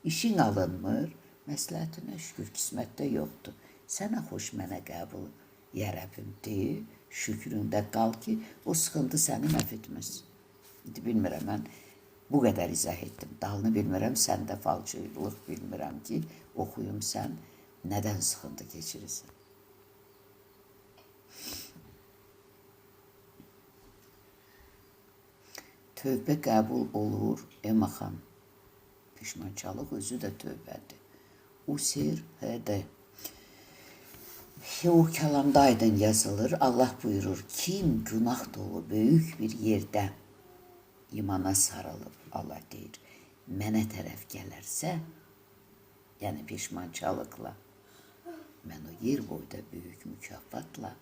İşin alınmır, məsləhətinə şükür, qismətdə yoxdur. Sənə xoş, mənə qəbul, ya Rəbbim deyir, şükründə qal ki, o sıxıntı səni məhv etməz. Bilmirəm, mən bu qədər izah etdim. Dalını bilmirəm, səndə falçılıq bilmirəm ki, oxuyum sən, nədən sıxıntı keçirirsən? Tövbə qəbul olur, Emaxan. Pişmançalıq özü də tövbədir. Usir, hədə. O kəlamda aydın yazılır. Allah buyurur, kim günah dolu böyük bir yerdə imana sarılıb, Allah deyir, mənə tərəf gələrsə, yəni pişmançalıqla, mən o yer boyda böyük mükafatla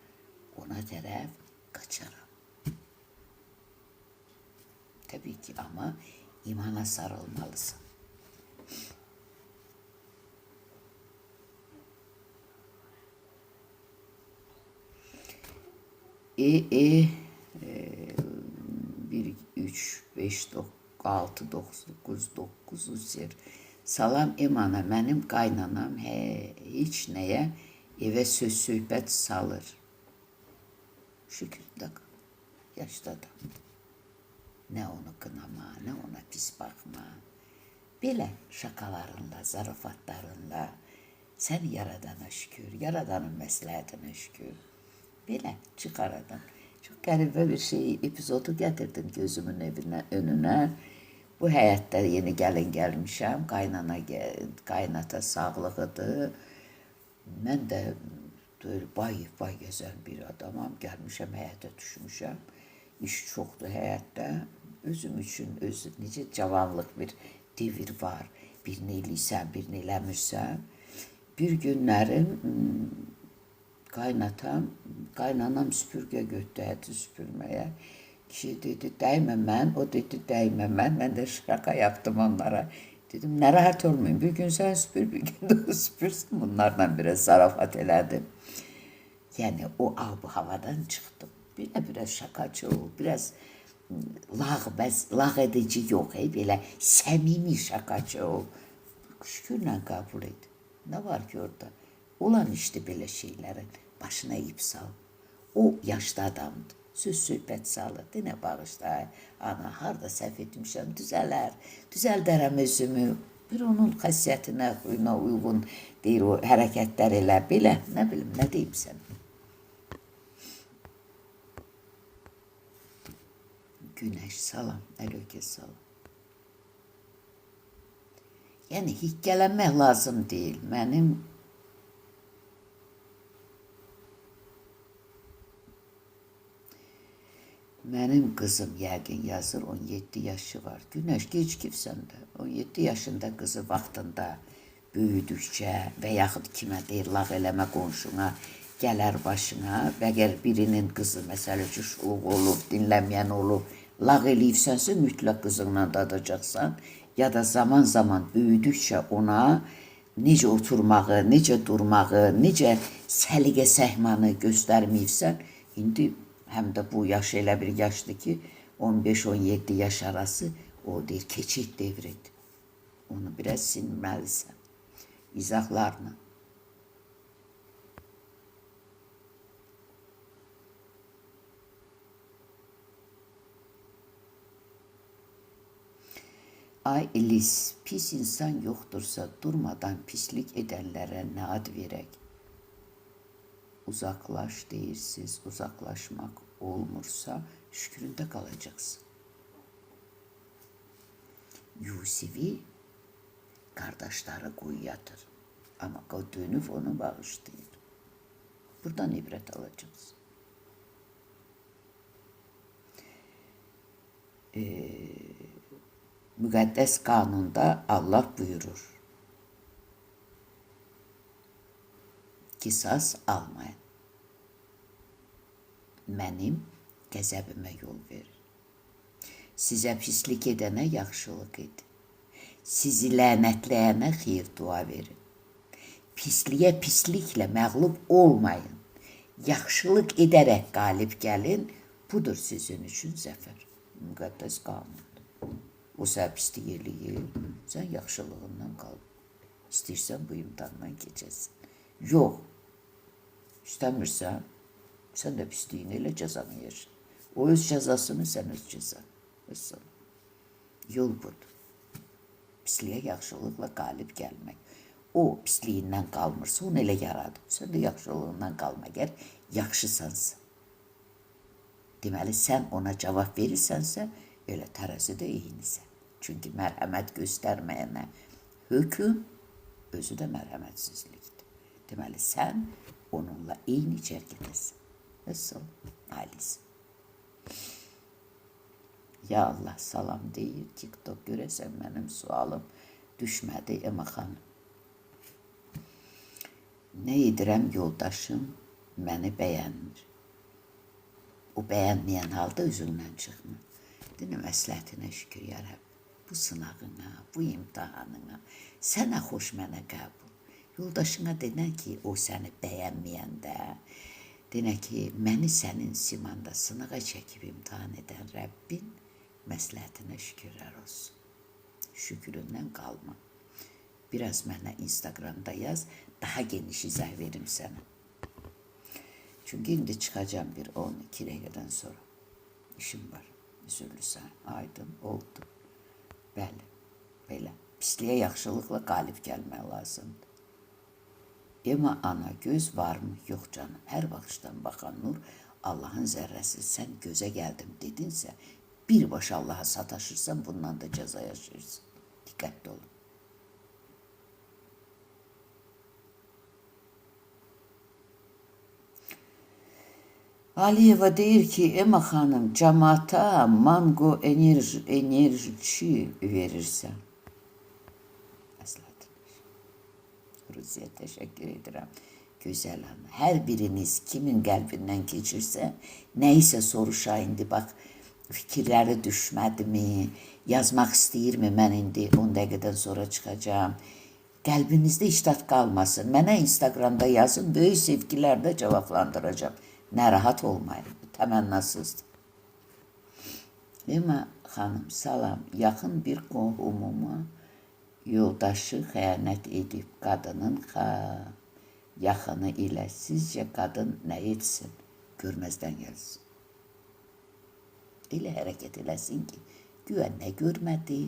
ona tərəf qaçaram. Təbii ki, amma imana sarılmalısın. Bir, 3, 5, 6, 9, 9 üzər. Salam İmana, mənim qaynanam heç nəyə evə söz söhbət salır. Şükür də yaşdadır. Nə onu qınama, nə ona pis baxma. Belə şakalarınla, zarafatlarınla sən yaradana şükür, yaradanın məsləhətinə şükür. Belə çıxaradan. Çox qəribə bir şey, epizodu gətirdim gözümün önünə. Bu həyətdə yeni gəlin gəlmişəm, qaynata sağlığıdır. Mən də bay gəzən bir adamam, gəlmişəm, həyətə düşmüşəm. İş çoxdur həyətdə. Özüm üçün necə cavanlıq bir devir var. Birini eləyirsən, birini eləmirsən. Bir günlərim Kaynanam süpürge götürdü süpürmeye. Kişi dedi değmemen, o dedi değmemen. Ben de şaka yaptım onlara. Dedim ne rahat olmayın. Bir gün sen süpür, bir gün de o süpürsün. Bunlardan biraz zarafat elədim. Yani o bu havadan çıktım. Biraz şakacı ol, biraz lağ edici yok. Böyle səmimi şakacı ol. Şükürlə kabul et. Ne var ki orada? Olan işte belə şeylərin başına ip sal. O yaşlı adamdı. Söz söhbət salır. Dinə bağışla. Ana, harda səhv etmişəm, düzəldərəm özümü. Bir onun xasiyyətinə, huyuna uyğun deyir o hərəkətlər elə belə. Nə bilim, nə deyim sənə? Güneş salam, əlökə salam. Yəni hikkələnmək lazım deyil. Mənim qızım yəqin yazır, 17 yaşı var. Güneş gecikibsən də. 17 yaşında qızı vaxtında böyüdükcə və yaxud kimə deyir, lağ eləmə qonşuna gələr başına və əgər birinin qızı məsəl üçün şuluq olur, dinləməyən olur, lağ eləyibsənsə mütləq qızınla dadacaqsan ya da zaman böyüdükcə ona necə oturmağı, necə durmağı, necə səliqə səhmanı göstərməyibsən, indi həm də bu yaş elə bir yaşdır ki 15-17 yaş arası o deyir keçid devridir. Onu biraz sinməlisən. İzahlarla. Ay Elis, pis insan yoktursa durmadan pislik edenlere ne ad verək? Uzaklaş deyirsiz, uzaklaşmak olmursa şükründə qalacaksın. Yusifi kardeşleri quyuyadır. Ama dönüp onu bağışlayır. Buradan ibret alacaksın. Müqəddəs qanunda Allah buyurur. Qisas almayın. Mənim qəzəbimə yol verir. Sizə pislik edənə yaxşılıq edin. Sizi lənətləyənə xeyir dua verin. Pisliyə pisliklə məğlub olmayın. Yaxşılıq edərək qalib gəlin. Budur sizin üçün zəfər. Müqəddəs qanundur. O sən pislik eləyir, sən yaxşılığından qal. İstəyirsən bu imtihandan keçəsin. Yox, istəmirsən, sən də pisliyin elə cəzanı yaşa. O öz cəzasını, sən öz cəzanı. Yol budur. Pisliyə yaxşılıqla qalib gəlmək. O pisliyindən qalmırsa, onu elə yaradıb. Sən də yaxşılığından qalma, əgər yaxşısansa. Deməli, sən ona cavab verirsənsə, elə tərəzidə eynisən. Çünki mərhəmət göstərməyənə hökm özü də mərhəmətsizlikdir. Deməli, sən onunla eyni cərgədəsən. Nasıl? Alisin. Ya Allah salam deyir, TikTok görəsən mənim sualım düşmədi Ema xanım. Nə edirəm yoldaşım məni bəyənmir. O bəyənməyən halda üzündən çıxmır. Dinə məsləhətinə şükür, ya Rəbb. Bu sınağına, bu imtihanına, sənə xoş mənə qəbul. Yoldaşına denən ki, o səni bəyənməyəndə, denə ki, məni sənin simanda sınağa çəkib imtihan edən Rəbbin məsləhətinə şükürlər olsun. Şüküründən qalma. Biraz mənə Instagramda yaz, daha geniş izah verim sənə. Çünki indi çıxacağım bir 12 dəqiqədən sonra. İşim var. Üzürlüsən, aydın, oldu. Bəli, belə. Pisliyə yaxşılıqla qalib gəlmək lazımdır. Ema ana göz varmı? Yox canım. Hər baxışdan baxan nur Allahın zərrəsi. Sən gözə gəldim dedinsə, birbaşa Allaha sataşırsan, bundan da cəza yaşayırsın. Diqqətli olun. Aliyeva deyir ki, Ema xanım, cəmaata mango enerji verirsən. Ruziyə təşəkkür edirəm. Güzelim. Her biriniz kimin kalbinden geçirse neyse soruşa indi bak fikirleri düşmedi mi? Yazmak istəyir mi? Mən indi 10 dəqiqədən sonra çıxacağım. Qəlbinizdə iştat qalmasın. Mənə Instagramda yazın, böyük sevgilərlə cavablandıracağım. Narahat olmayın. Təmənnasızdır. Ema xanım, salam. Yaxın bir qohumuma yoldaşı xəyanət edib qadının yaxını ilə. Sizcə qadın nə etsin? Görməzdən gəlsin. Elə hərəkət eləsin ki, güya nə görmədi,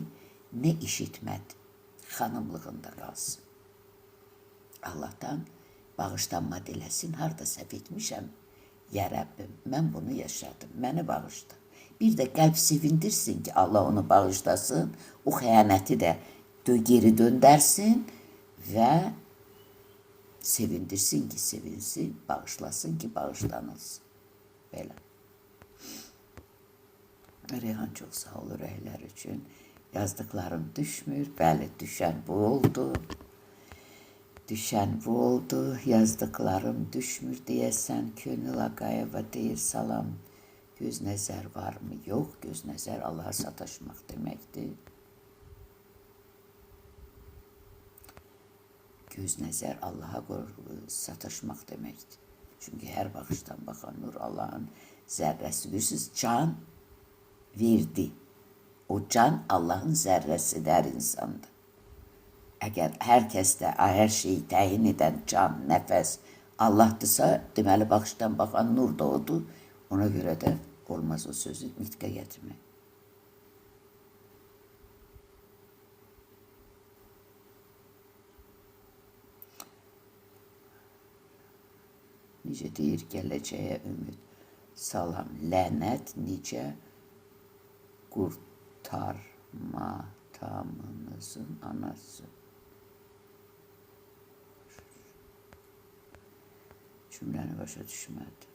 nə işitmədi. Xanımlığında qalsın. Allahdan bağışlanma diləsin, harda səhv etmişəm. Ya Rəbbim, mən bunu yaşadım, məni bağışla. Bir də qəlb sevindirsin ki, Allah onu bağışlasın, o xəyanəti də geri döndərsin və sevindirsin ki, sevinsin, bağışlasın ki, bağışlanılsın. Belə. Reyhan çox sağ ol ürəklər üçün. Yazdıqlarım düşmür. Bəli, düşən bu oldu. Düşən bu oldu. Yazdıqlarım düşmür deyəsən. Könül Ağayeva deyir, salam. Göz nəzər var mı? Yox, göz nəzər Allaha sataşmaq deməkdir. Göz nəzər Allaha sataşmaq deməkdir. Çünki hər baxışdan baxan nur Allahın zərrəsi. Bilirsiniz, can verdi. O can Allahın zərrəsidir hər insanda. Əgər hər kəsdə hər şeyi təyin edən can, nəfəs Allahdırsa, deməli baxışdan baxan nur da odur. Ona görə də olmaz o sözü nitqə gətirmək. Necə deyir, gələcəyə ümid. Salam, lənət necə kurtarma tamınızın anası. Cümləni başa düşmədi.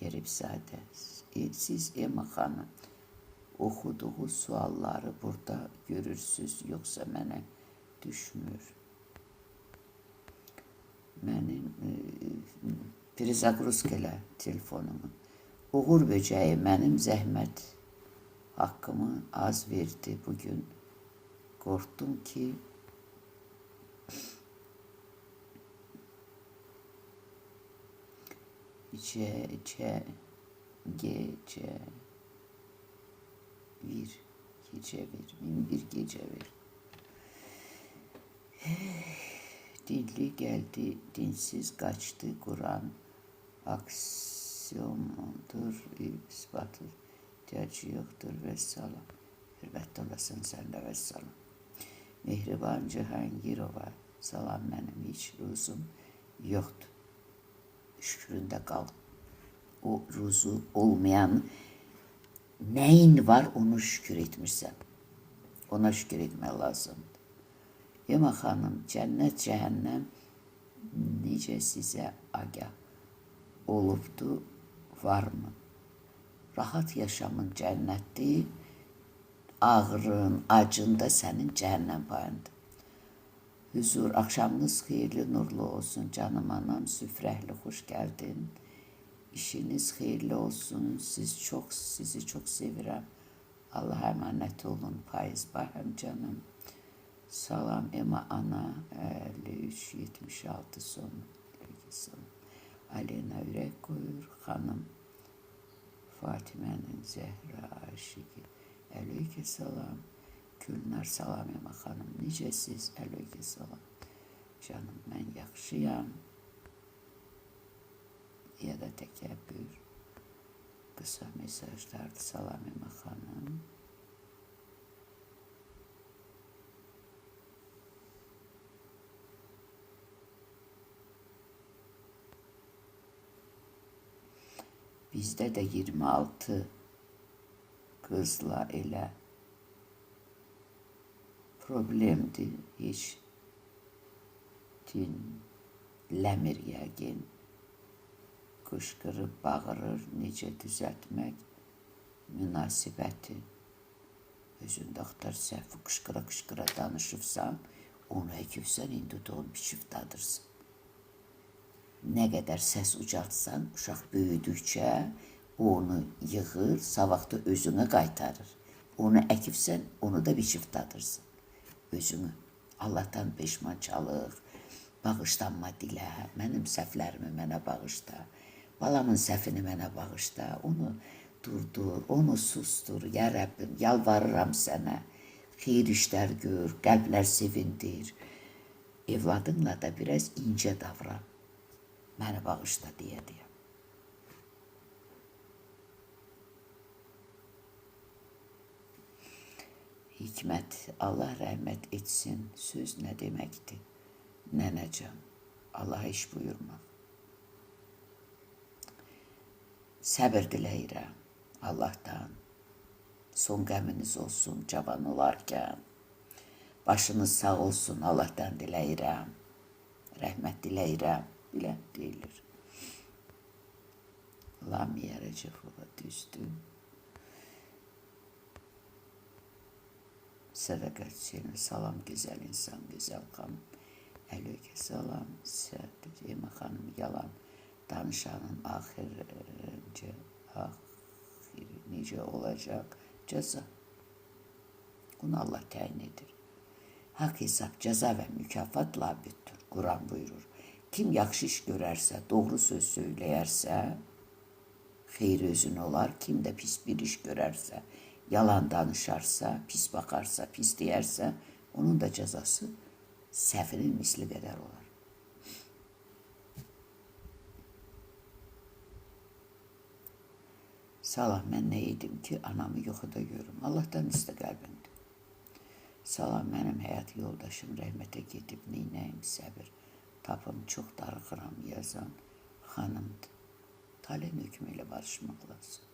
Geribzadə. Siz Ema xanım oxuduğu sualları burada görürsünüz, yoxsa mənə düşmür. Mənim prizagrusk elə telefonumu. Uğur böcəyi mənim zəhmət haqqımı az verdi bugün. Qorxdum ki gece bir, min bir gece ver. Dinli geldi, dinsiz kaçtı Kur'an. Aksiyomudur, ispatı ihtiyacı yoktur ve salam. Hürmetli olasın sen de ve salam. Mehriban Cihangirova, salam benim hiç ruzum yoktu. Şükründe kal. O ruzu olmayan neyin var onu şükür etmişsen. Ona şükür etmək lazımdır. Ema xanım, cənnət, cəhənnəm necə sizə agah olubdu, varmı? Rahat yaşamın cənnətdir, ağrın, acın da sənin cəhənnəm payındır. Huzur, axşamınız xeyirli, nurlu olsun canım anam, süfrəhli, xoş gəldin. İşiniz xeyirli olsun, sizi çox sevirəm. Allah'a emanet olun, payız bahəm canım. Salam Ema ana, 53-76 sonu. Alena ürək qoyur, xanım. Fatimənin Zəhra aşıqı. Əleyke salam. Gülnar salam Ema xanım. Necəsiz? Əleyke salam. Canım, mən yaxşıyam. Ya da təkəbbür. Qısa mesajlardı. Salam Ema xanım. Bizdə də 26 qızla elə problemdir. Heç dinləmir yəqin. Qışqırıb, bağırır, necə düzəltmək münasibəti. Özündə axtar səhvi qışqıra-qışqıra danışıbsan, Onu əkibsən, indi də onu biçib dadırsın. Nə qədər səs ucaltsan, uşaq böyüdükcə onu yığır, savaqda özünə qaytarır. Onu əkibsən, onu da biçib dadırsın. Özünü Allahdan peşmançalıq, bağışlanma dilə, mənim səhvlərimi mənə bağışla, balamın səhvini mənə bağışla, onu durdur, onu sustur, ya Rəbbim, yalvarıram sənə, xeyir işlər gör, qəlblər sevindir, evladınla da biraz incə davran, məni bağışla deyə. Hikmət, Allah rəhmət etsin, söz nə deməkdir? Nənəcan, Allaha iş buyurmaq. Səbir diləyirəm Allahdan. Son qəminiz olsun cavan olarkən. Başınız sağ olsun Allahdan diləyirəm. Rəhmət diləyirəm, bilə deyilir. Lam yerəcək ola düzdür. Sədaqətçinin salam gözəl insan, gözəl xanım. Əleykə salam, səhət Cemə xanım yalan. Danışanın axiri necə olacaq cəza. Bunu Allah təyin edir. Haqq hesab, cəza və mükafat labüddür. Quran buyurur. Kim yaxşı iş görərsə, doğru söz söyləyərsə, xeyri özün olar. Kim də pis bir iş görərsə, yalan danışarsa, pis baxarsa, pis deyərsə, onun da cəzası səhvinin misli qədər olar. Salam, mən nə edim ki, anamı yuxuda görüm. Allahdan istə qəlbimdir. Salam, mənim həyat yoldaşım rəhmətə gedib, neynəyim səbir. Tapım, çox darıxıram yazan xanımdır. Talin hökmü ilə barışmaq lazım.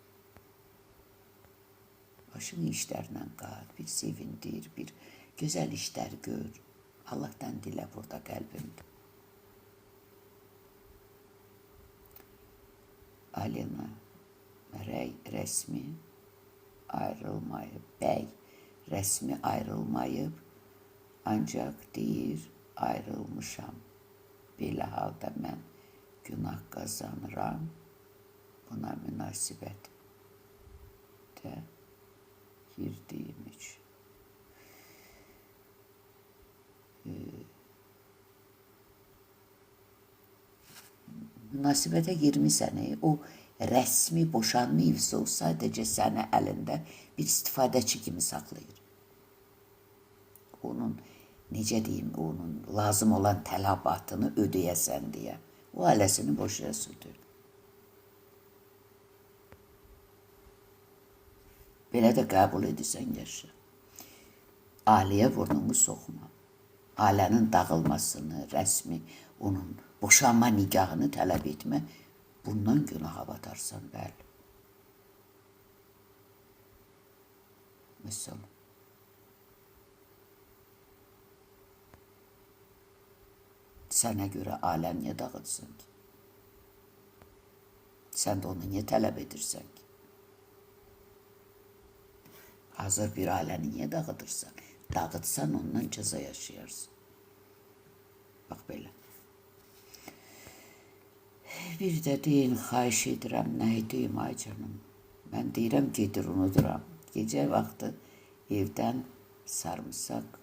Başını işlərlə qat, bir sevindir, bir gözəl işlər gör. Allahdan dilə burada qəlbimdir. Alina rəsmi ayrılmayıb, bəy rəsmi ayrılmayıb, ancaq deyir ayrılmışam. Belə halda mən günah qazanıram, buna münasibət də girdiyim üçün. Münasibətə girmisən, o rəsmi boşanma evsi o sadəcə səni əlində bir istifadəçi kimi saxlayır. Onun, necə deyim, onun lazım olan tələbatını ödəyəsən deyə. O ailəsini boşaya sürdür. Belə də qəbul edirsən, yaşa. Ailəyə burnunu soxma. Ailənin dağılmasını, rəsmi, onun boşanma nikahını tələb etmə. Bundan günaha batarsan, bəli. Məsələn. Sənə görə ailən niyə dağıtsın ki? Sən də onu niyə tələb edirsən ki? Hazır bir ailəni niyə dağıdırsan? Dağıtsan ondan cəza yaşayarsın. Bax belə. Bir də deyin, xahiş edirəm, nə edeyim ay canım. Mən deyirəm, gedir, unuduram. Gecə vaxtı evdən sarımsaq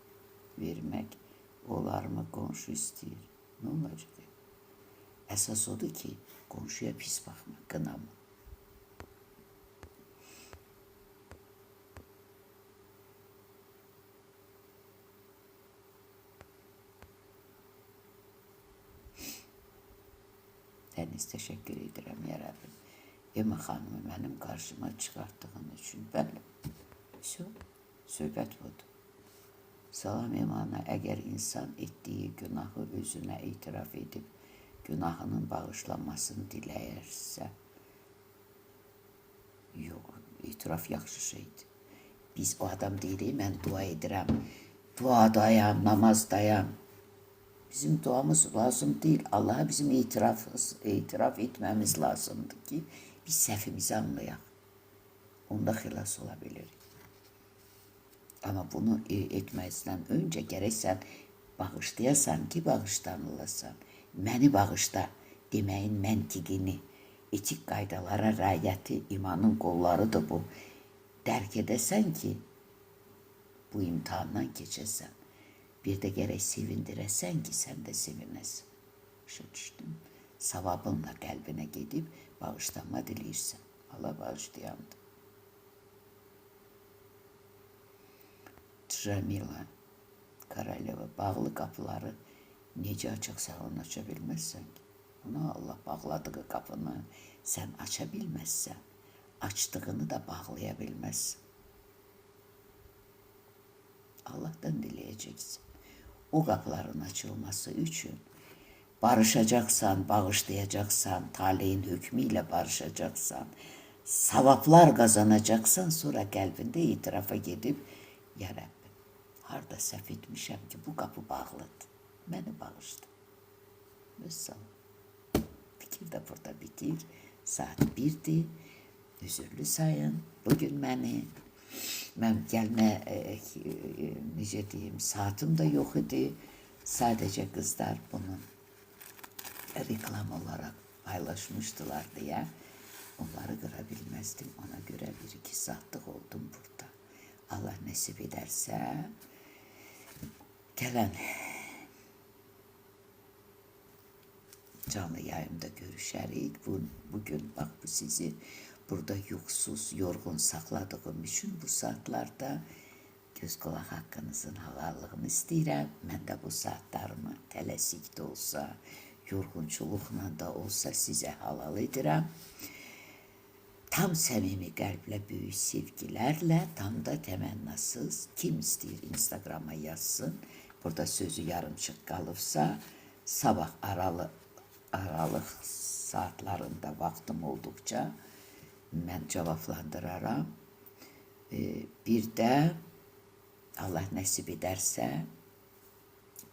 vermək olarmı, qonşu istəyir. Nə olacaq? Əsas odur ki, qonşuya pis baxma, qınama. Dəniz, təşəkkür edirəm, ya Rəbbim. Emə xanımı mənim qarşıma çıxartdığın üçün, bəli, söhbət budur. Salam Emana, əgər insan etdiyi günahı özünə etiraf edib, günahının bağışlanmasını diləyərsə, yox, etiraf yaxşı şeydir. Biz o adam deyirik, mən dua edirəm, duadayam, namazdayam. Bizim duamız lazım deyil. Allah'a bizim itiraf etmemiz lazımdır ki biz səhvimizi anlayaq. Onda xilas olabilirik. Ama bunu etmezden önce gerek sən Bağışlayasan ki bağışlanılasan. Məni bağışla deməyin məntiqini, etik qaydalara rəayəti imanın qollarıdır bu. Dərk edəsən ki, bu imtihandan keçəsən. Bir də gərək sevindirəsən ki, sən də sevinəsən. Başa düşdün? Savabınla qəlbinə gedib bağışlanma diləyirsən. Allah bağışlayandır. Djamila Karaleva bağlı qapıları necə açaqsan onu aça bilməzsən ki. Ona Allah bağladığı qapını sən aça bilməzsən. Açdığını da bağlaya bilməzsən. Allah'tan dileyeceksin. O kapıların açılması için barışacaksan, bağışlayacaksan, talihin hükmüyle barışacaksan, savaplar kazanacaksan sonra kalbinde itirafa gidip ya Rabbi, harda səhv etmişəm ki bu kapı bağlıdır. Beni bağışla. Mesela fikir de burada bitir. Saat 1'dir. Üzürlü sayın. Bugün mən gəlmə, necə deyim, saatim də yox idi. Sadəcə qızlar bunu reklam olarak paylaşmıştılar diye onları qıra bilməzdim. Ona görə 1-2 saatlıq oldum burada. Allah nəsib edərsə gələn canlı yayımda görüşərik. Bugün bak bu sizi burada yuxusuz, yorğun saxladığım üçün bu saatlarda göz qulaq haqqınızın halallığını istəyirəm. Mən də bu saatlarımı tələsik də olsa, yorğunçuluqla da olsa sizə halal edirəm. Tam səmimi qəlblə, böyük sevgilərlə, tam da təmənnasız. Kim istəyir Instagrama yazsın. Burada sözü yarımçıq qalıbsa, sabah aralıq saatlarında vaxtım olduqca mən cavablandıraram. Bir də Allah nəsib edərsə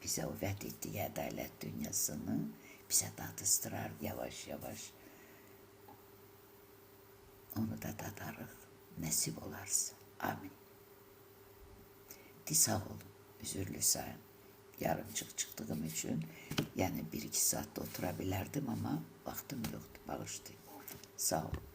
bizə o vəd etdiyi ədalət dünyasını bizə dadızdırar yavaş yavaş. Onu da dadarıq. Nəsib olarsa. Amin. Sağ olun. Üzürlü sayın. Yarımçıq çıxdığım üçün yəni 1-2 saat da otura bilərdim ama vaxtım yoxdur. Bağışlayın. Sağ olun.